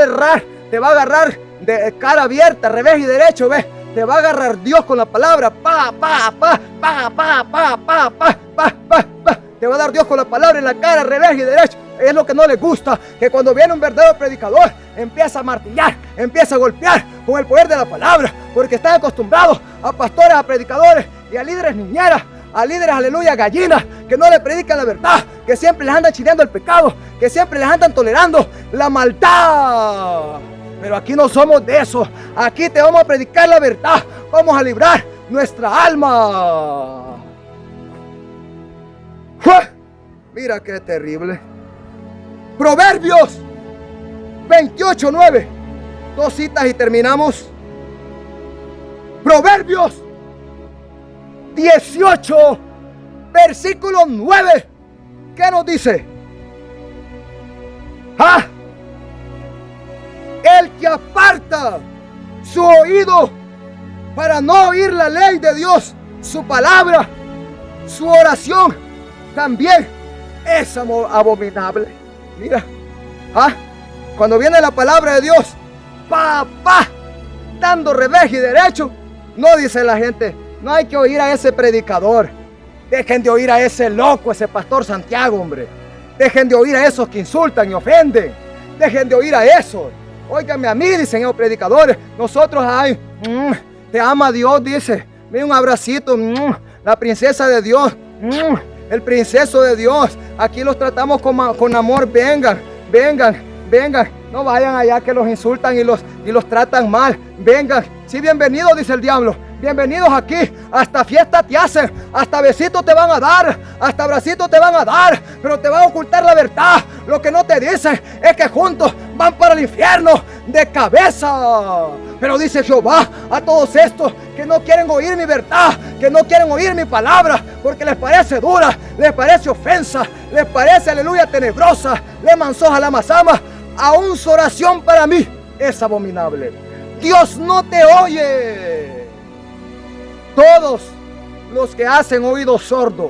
Speaker 2: agarrar de cara abierta, revés y derecho, ¿ves? Te va a agarrar Dios con la palabra, te va a dar Dios con la palabra en la cara, revés y derecho. Es lo que no les gusta, que cuando viene un verdadero predicador empieza a martillar, empieza a golpear con el poder de la palabra, porque están acostumbrados a pastores, a predicadores y a líderes niñeras, a líderes, aleluya, gallinas, que no le predican la verdad, que siempre les andan chineando el pecado, que siempre les andan tolerando la maldad. Pero aquí no somos de eso. Aquí te vamos a predicar la verdad, vamos a librar nuestra alma. ¡Fua! Mira qué terrible. Proverbios 28:9. Dos citas y terminamos. Proverbios 18, versículo 9. ¿Qué nos dice? ¡Ah! El que aparta su oído para no oír la ley de Dios, su palabra, su oración, también es abominable. Mira, cuando viene la palabra de Dios, papá, dando revés y derecho, no dice la gente, no hay que oír a ese predicador. Dejen de oír a ese loco, ese pastor Santiago, hombre. Dejen de oír a esos que insultan y ofenden. Dejen de oír a esos. Óigame a mí, dicen los predicadores. Nosotros, te ama Dios, dice. Mira un abracito, la princesa de Dios, el princeso de Dios. Aquí los tratamos con amor. Vengan. No vayan allá que los insultan y los tratan mal. Vengan. Sí, bienvenidos, dice el diablo. Bienvenidos aquí. Hasta fiesta te hacen, hasta besitos te van a dar, hasta abracitos te van a dar, pero te van a ocultar la verdad. Lo que no te dicen es que juntos van para el infierno de cabeza. Pero dice Jehová a todos estos que no quieren oír mi verdad, que no quieren oír mi palabra, porque les parece dura, les parece ofensa, les parece, aleluya, tenebrosa, le mansoja la mazama. Aún su oración para mí es abominable. Dios no te oye. Todos los que hacen oído sordo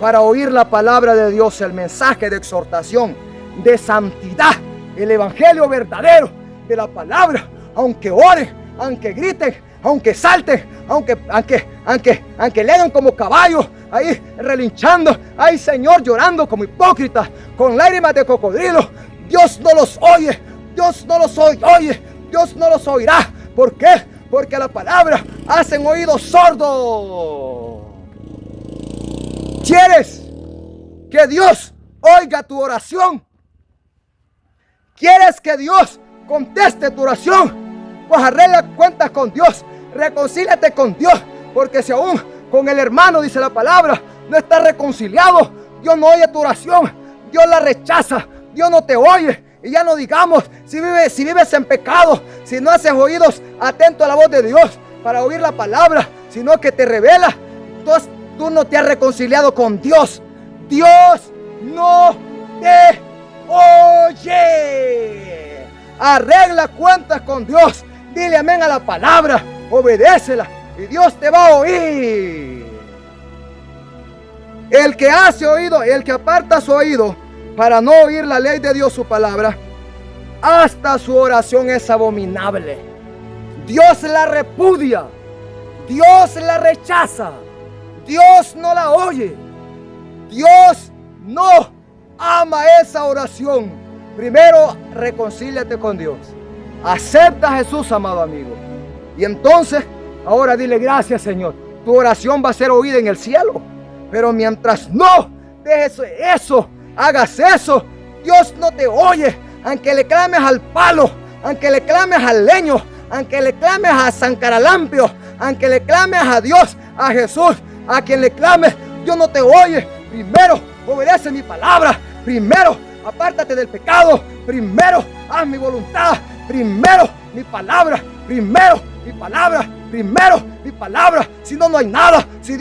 Speaker 2: para oír la palabra de Dios, el mensaje de exhortación, de santidad, el evangelio verdadero de la palabra, aunque oren, aunque griten, aunque salten, aunque le hagan como caballos, ahí relinchando, ay Señor, llorando como hipócritas, con lágrimas de cocodrilo, Dios no los oye, Dios no los oye, Dios no los oirá. ¿Por qué? porque a la palabra hacen oídos sordos. ¿Quieres que Dios oiga tu oración? ¿Quieres que Dios conteste tu oración? Pues arregla cuentas con Dios, reconcíliate con Dios, porque si aún con el hermano, dice la palabra, no estás reconciliado, Dios no oye tu oración, Dios la rechaza, Dios no te oye. Y ya no digamos si vives en pecado, si no haces oídos atentos a la voz de Dios para oír la palabra, sino que te revela. Entonces tú no te has reconciliado con Dios. Dios no te oye. Arregla cuentas con Dios. Dile amén a la palabra. Obedécela y Dios te va a oír. El que hace oído, el que aparta su oído para no oír la ley de Dios, su palabra, hasta su oración es abominable. Dios la repudia, Dios la rechaza, Dios no la oye, Dios no ama esa oración. Primero, reconcíliate con Dios, acepta a Jesús, amado amigo, y entonces, ahora dile gracias, Señor, tu oración va a ser oída en el cielo. Pero mientras no dejes eso, hagas eso, Dios no te oye. Aunque le clames al palo, aunque le clames al leño, aunque le clames a San Caralampio, aunque le clames a Dios, a Jesús, a quien le clames, Dios no te oye. Primero, obedece mi palabra. Primero, apártate del pecado. Primero, haz mi voluntad. Primero, mi palabra. Primero, mi palabra. Primero, mi palabra. Si no, no hay nada. Si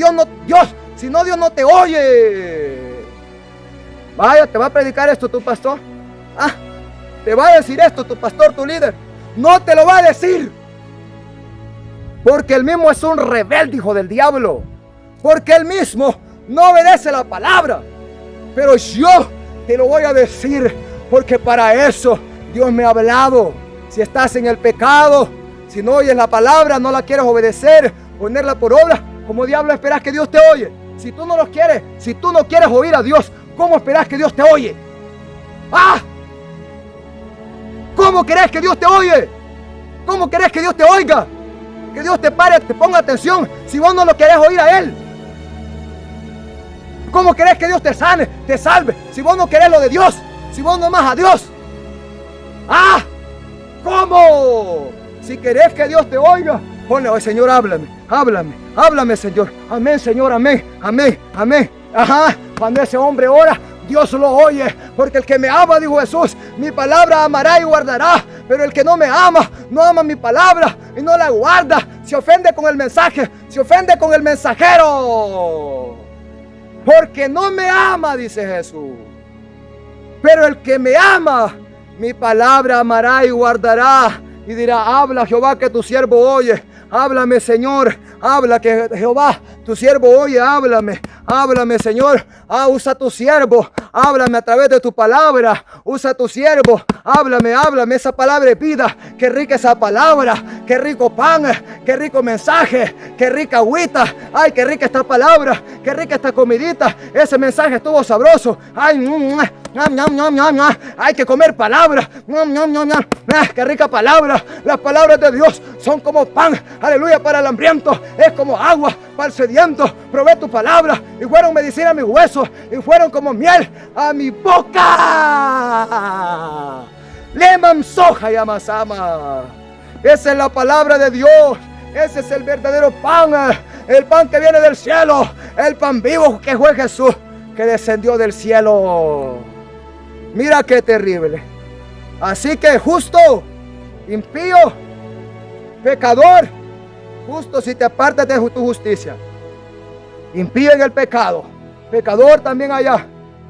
Speaker 2: no, Dios no te oye. Vaya, ¿te va a predicar esto tu pastor? ¿Te va a decir esto tu pastor, tu líder? No te lo va a decir. Porque él mismo es un rebelde, hijo del diablo. Porque él mismo no obedece la palabra. Pero yo te lo voy a decir, porque para eso Dios me ha hablado. Si estás en el pecado, si no oyes la palabra, no la quieres obedecer, ponerla por obra, ¿cómo diablo esperas que Dios te oye? Si tú no lo quieres, si tú no quieres oír a Dios, ¿cómo esperas que Dios te oye? ¿Cómo querés que Dios te oye? ¿Cómo querés que Dios te oiga? Que Dios te pare, te ponga atención, si vos no lo querés oír a Él. ¿Cómo querés que Dios te sane, te salve, si vos no querés lo de Dios, si vos no amás a Dios? ¿Cómo? Si querés que Dios te oiga, ponle, oh, Señor, háblame, Señor. Amén, Señor, amén. Cuando ese hombre ora, Dios lo oye, porque el que me ama, dijo Jesús, mi palabra amará y guardará. Pero el que no me ama, no ama mi palabra y no la guarda. Se ofende con el mensaje, se ofende con el mensajero. Porque no me ama, dice Jesús. Pero el que me ama, mi palabra amará y guardará. Y dirá, habla Jehová que tu siervo oye. Háblame, Señor, habla que Jehová, tu siervo oye, háblame, Señor. Usa tu siervo, háblame a través de tu palabra. Usa tu siervo, háblame, esa palabra es vida. Qué rica esa palabra, qué rico pan, qué rico mensaje, qué rica agüita. Ay, qué rica esta palabra, qué rica esta comidita. Ese mensaje estuvo sabroso. Ay, hay que comer palabra. Qué rica palabra. Las palabras de Dios son como pan, aleluya, para el hambriento. Es como agua para el sediento. Probé tu palabra y fueron medicina a mis huesos y fueron como miel a mi boca. Leman soja y amasama. Esa es la palabra de Dios. Ese es el verdadero pan, el pan que viene del cielo, el pan vivo que fue Jesús, que descendió del cielo. Mira qué terrible. Así que justo, impío, pecador, justo si te apartas de tu justicia, impío en el pecado, pecador también allá.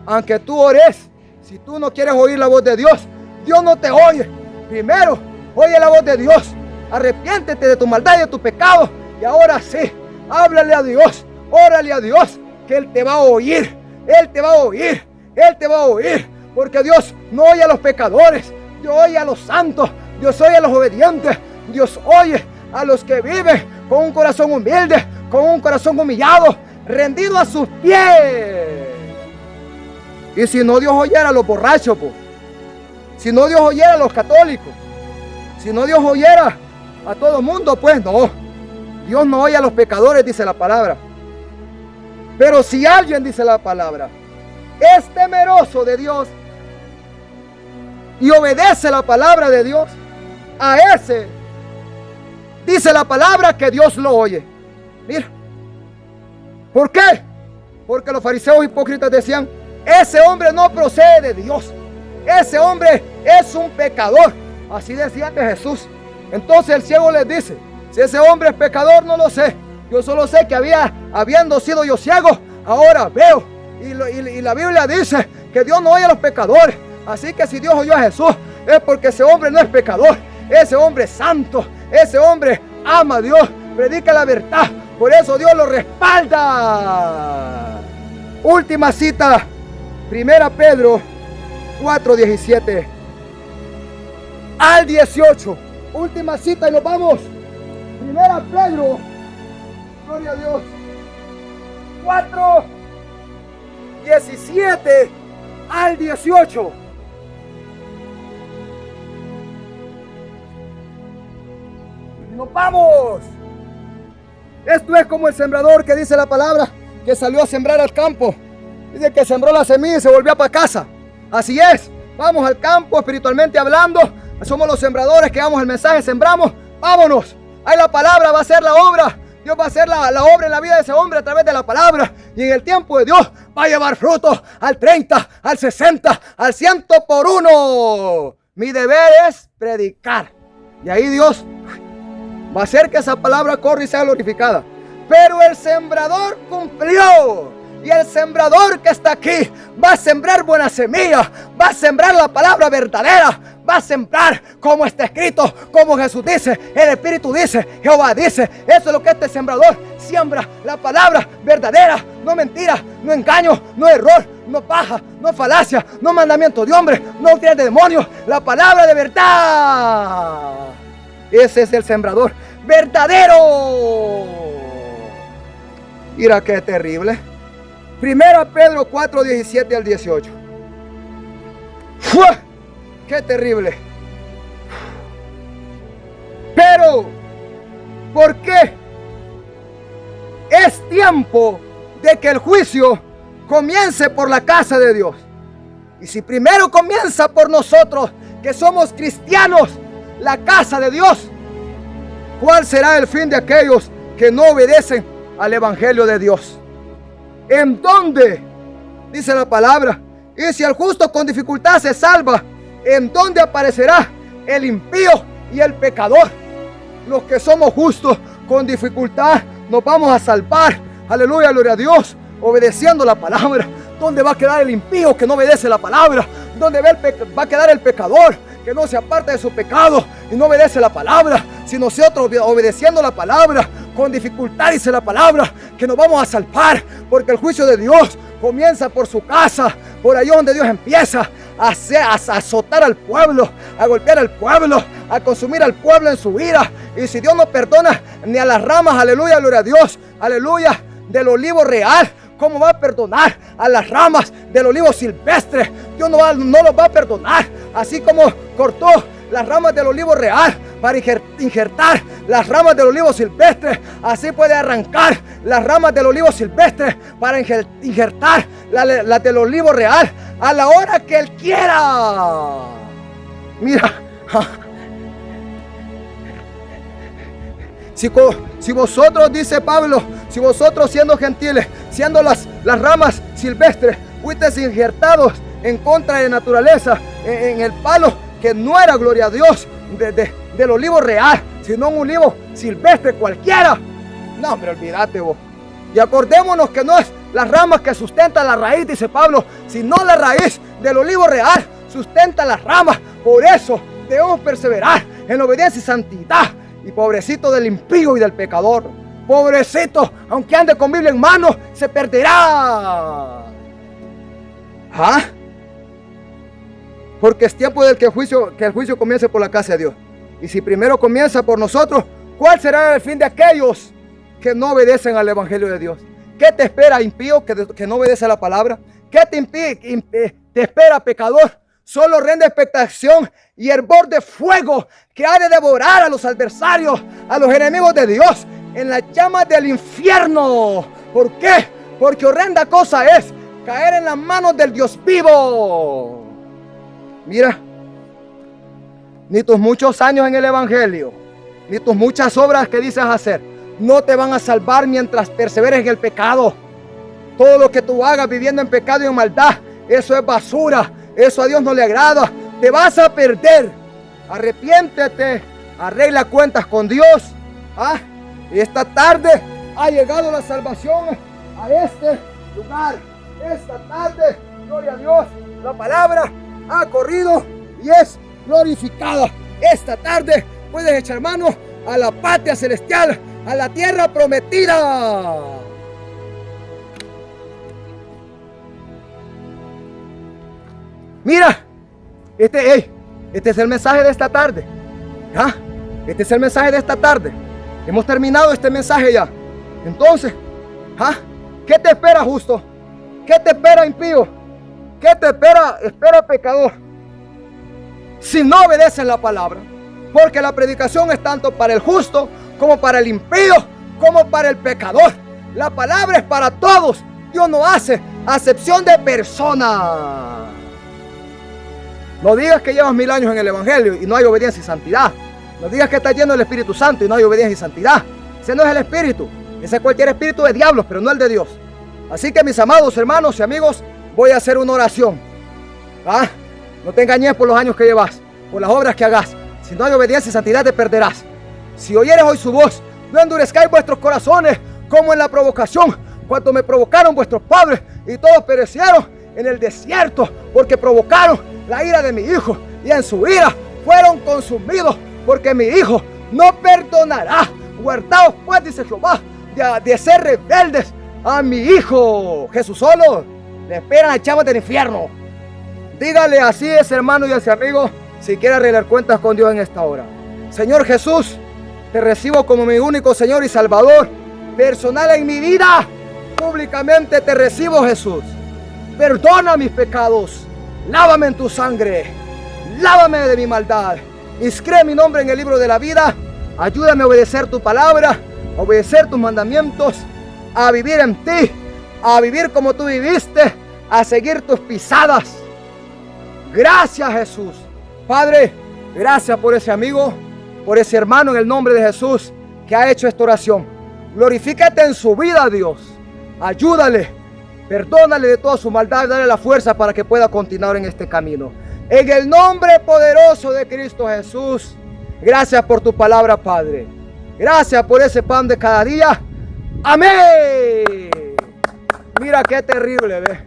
Speaker 2: Aunque tú ores, si tú no quieres oír la voz de Dios, Dios no te oye. Primero, oye la voz de Dios, arrepiéntete de tu maldad y de tu pecado, y ahora sí, háblale a Dios, órale a Dios, que Él te va a oír, Él te va a oír, Él te va a oír, porque Dios no oye a los pecadores, Dios oye a los santos, Dios oye a los obedientes, Dios oye a los que viven con un corazón humilde, con un corazón humillado, rendido a sus pies. Y si no, Dios oyera a los borrachos, si no, Dios oyera a los católicos, si no, Dios oyera a todo mundo, pues no. Dios no oye a los pecadores, dice la palabra. Pero si alguien, dice la palabra, es temeroso de Dios y obedece la palabra de Dios, a ese dice la palabra que Dios lo oye. Mira, ¿por qué? Porque los fariseos hipócritas decían, ese hombre no procede de Dios, ese hombre es un pecador. Así decían de Jesús. Entonces el ciego les dice, si ese hombre es pecador, no lo sé. Yo solo sé que habiendo sido yo ciego, ahora veo. Y la Biblia dice que Dios no oye a los pecadores. Así que si Dios oyó a Jesús, es porque ese hombre no es pecador. Ese hombre es santo. Ese hombre ama a Dios. Predica la verdad. Por eso Dios lo respalda. Última cita. 1 Pedro 4:17 al 18. Última cita y nos vamos. 1 Pedro, gloria a Dios, 4:17 al 18. ¡Nos vamos! Esto es como el sembrador que dice la palabra, que salió a sembrar al campo. Dice que sembró la semilla y se volvió para casa. Así es, vamos al campo espiritualmente hablando. Somos los sembradores que damos el mensaje, sembramos, vámonos. Ahí la palabra va a hacer la obra. Dios va a hacer la obra en la vida de ese hombre a través de la palabra. Y en el tiempo de Dios va a llevar fruto al 30, al 60, al 100 por uno. Mi deber es predicar. Y ahí Dios va a hacer que esa palabra corra y sea glorificada. Pero el sembrador cumplió. Y el sembrador que está aquí va a sembrar buena semilla, va a sembrar la palabra verdadera, va a sembrar como está escrito, como Jesús dice, el Espíritu dice, Jehová dice. Eso es lo que este sembrador siembra, la palabra verdadera, no mentira, no engaño, no error, no paja, no falacia, no mandamiento de hombre, no doctrina de demonios, la palabra de verdad. Ese es el sembrador verdadero. Mira qué terrible. 1 Pedro 4:17 al 18. ¡Fua! ¡Qué terrible! Pero, ¿por qué? Es tiempo de que el juicio comience por la casa de Dios. Y si primero comienza por nosotros, que somos cristianos, la casa de Dios, ¿cuál será el fin de aquellos que no obedecen al Evangelio de Dios? ¿En dónde? Dice la palabra. Y si el justo con dificultad se salva, ¿en dónde aparecerá el impío y el pecador? Los que somos justos con dificultad nos vamos a salvar. Aleluya, gloria a Dios, obedeciendo la palabra. ¿Dónde va a quedar el impío que no obedece la palabra? ¿Dónde va a quedar el pecador que no se aparta de su pecado y no obedece la palabra? Si nosotros obedeciendo la palabra con dificultad, dice la palabra, que nos vamos a salvar, porque el juicio de Dios comienza por su casa, por ahí donde Dios empieza a azotar al pueblo, a golpear al pueblo, a consumir al pueblo en su ira. Y si Dios no perdona ni a las ramas, aleluya, gloria a Dios, aleluya, del olivo real, ¿cómo va a perdonar a las ramas del olivo silvestre? Dios no los va a perdonar. Así como cortó las ramas del olivo real para injertar las ramas del olivo silvestre, así puede arrancar las ramas del olivo silvestre para injertar las del olivo real a la hora que Él quiera. Mira, si vosotros, dice Pablo, si vosotros siendo gentiles, siendo las ramas silvestres, fuisteis injertados en contra de naturaleza, en el palo que no era, gloria a Dios, del olivo real, sino un olivo silvestre cualquiera. No, hombre, olvídate vos. Y acordémonos que no es las ramas que sustentan la raíz, dice Pablo, sino la raíz del olivo real sustenta las ramas. Por eso debemos perseverar en obediencia y santidad. Y pobrecito del impío y del pecador, pobrecito, aunque ande con Biblia en mano, se perderá. ¿Ah? Porque es tiempo de que el juicio comience por la casa de Dios. Y si primero comienza por nosotros, ¿cuál será el fin de aquellos que no obedecen al Evangelio de Dios? ¿Qué te espera, impío, que no obedece a la palabra? ¿Qué te espera, pecador? solo rende expectación y hervor de fuego que ha de devorar a los adversarios, a los enemigos de Dios, en las llamas del infierno. ¿Por qué? Porque horrenda cosa es caer en las manos del Dios vivo. Mira, ni tus muchos años en el evangelio, ni tus muchas obras que dices hacer, no te van a salvar mientras perseveres en el pecado. Todo lo que tú hagas viviendo en pecado y en maldad, eso es basura, eso a Dios no le agrada. Te vas a perder. Arrepiéntete, arregla cuentas con Dios. Esta tarde ha llegado la salvación a este lugar. Esta tarde, gloria a Dios, la palabra ha corrido y es glorificada. Esta tarde puedes echar mano a la patria celestial, a la tierra prometida. Mira, este es el mensaje de esta tarde. Este es el mensaje de esta tarde. Hemos terminado este mensaje ya. Entonces, ¿qué te espera, justo? ¿Qué te espera, impío? ¿Qué te espera, pecador? Si no obedeces la palabra. Porque la predicación es tanto para el justo, como para el impío, como para el pecador. La palabra es para todos. Dios no hace acepción de persona. No digas que llevas 1000 años en el evangelio y no hay obediencia y santidad. No digas que estás lleno del Espíritu Santo y no hay obediencia y santidad. Ese no es el Espíritu. Ese es cualquier espíritu de diablos, pero no el de Dios. Así que, mis amados hermanos y amigos, voy a hacer una oración. No te engañes por los años que llevas, por las obras que hagas. Si no hay obediencia y santidad, te perderás. Si oyeres hoy su voz, no endurezcáis vuestros corazones como en la provocación, cuando me provocaron vuestros padres y todos perecieron en el desierto, porque provocaron la ira de mi hijo y en su ira fueron consumidos, porque mi hijo no perdonará. Guardaos pues, dice Jehová, de ser rebeldes a mi hijo. Jesús solo le esperan a llamas del infierno. Dígale así a ese hermano y a ese amigo, si quiere arreglar cuentas con Dios en esta hora. Señor Jesús, te recibo como mi único Señor y Salvador personal en mi vida. Públicamente te recibo, Jesús. Perdona mis pecados. Lávame en tu sangre. Lávame de mi maldad. Inscribe mi nombre en el libro de la vida. Ayúdame a obedecer tu palabra, a obedecer tus mandamientos, a vivir en ti, a vivir como tú viviste, a seguir tus pisadas. Gracias, Jesús. Padre, gracias por ese amigo, por ese hermano en el nombre de Jesús que ha hecho esta oración. Glorifícate en su vida, Dios. Ayúdale, perdónale de toda su maldad, dale la fuerza para que pueda continuar en este camino. En el nombre poderoso de Cristo Jesús, gracias por tu palabra, Padre. Gracias por ese pan de cada día. Amén. Mira qué terrible, ¿ves?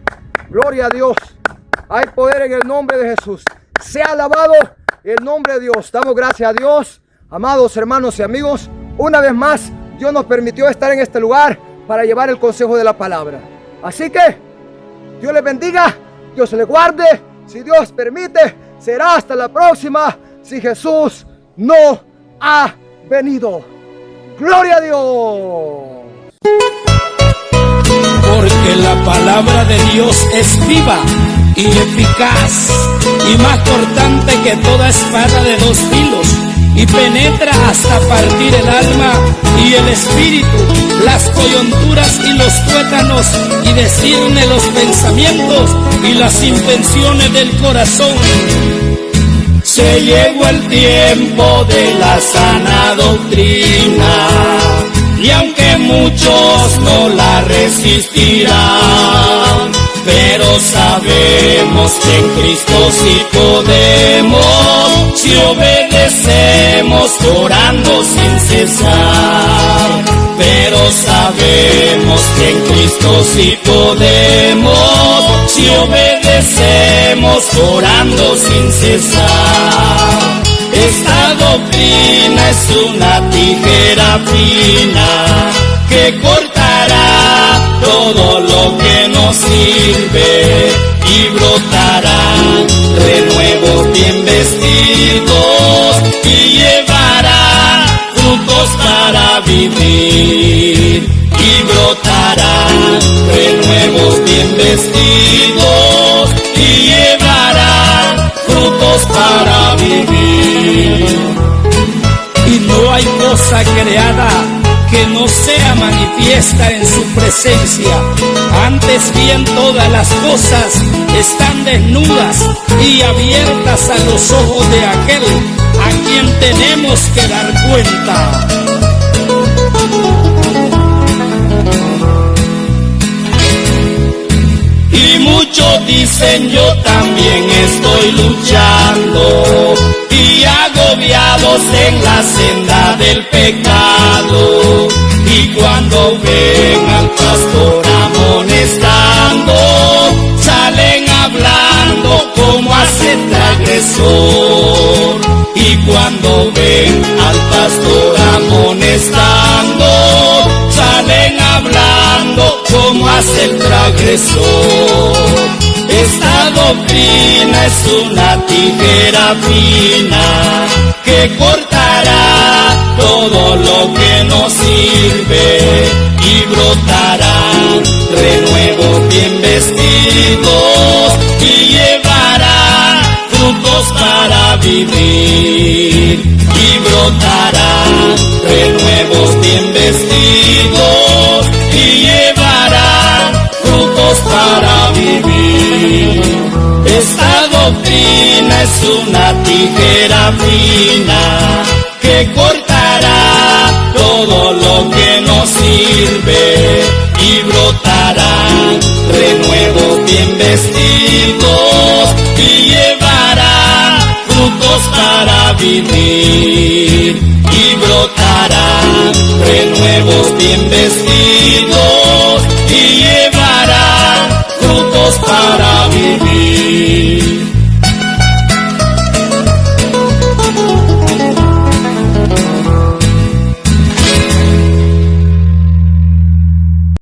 Speaker 2: Gloria a Dios. Hay poder en el nombre de Jesús. Sea alabado el nombre de Dios. Damos gracias a Dios. Amados hermanos y amigos, una vez más, Dios nos permitió estar en este lugar para llevar el consejo de la palabra. Así que, Dios les bendiga, Dios les guarde. Si Dios permite, será hasta la próxima, si Jesús no ha venido. ¡Gloria a Dios!
Speaker 3: Porque la palabra de Dios es viva y eficaz y más cortante que toda espada de 2 filos, y penetra hasta partir el alma y el espíritu, las coyunturas y los tuétanos, y discierne los pensamientos y las intenciones del corazón. Se llegó el tiempo de la sana doctrina, y aunque muchos no la resistirán, pero sabemos que en Cristo sí podemos, si obedecemos orando sin cesar. Pero sabemos que en Cristo sí podemos, si obedecemos orando sin cesar. Esta doctrina es una tijera fina que cortará todo lo que nos sirve, y brotarán renuevos bien vestidos, y llevarán frutos para vivir, y brotarán renuevos bien vestidos, y llevarán cosa creada que no sea manifiesta en su presencia. Antes bien todas las cosas están desnudas y abiertas a los ojos de aquel a quien tenemos que dar cuenta. Y muchos dicen yo también estoy luchando y agobiados en la senda del pecado. Y cuando ven al pastor amonestando, salen hablando como hace el agresor. Y cuando ven al pastor amonestando, salen hablando como hace el transgresor. Esta doctrina es una tijera fina que cortará todo lo que nos sirve y brotarán renuevos bien vestidos y llevarán frutos para vivir. Y brotarán renuevos bien vestidos y llevarán frutos para vivir. Esta doctrina es una tijera fina que cortará todo lo que nos sirve y brotarán renuevos bien vestidos y llevarán frutos para vivir. Y brotarán renuevos bien vestidos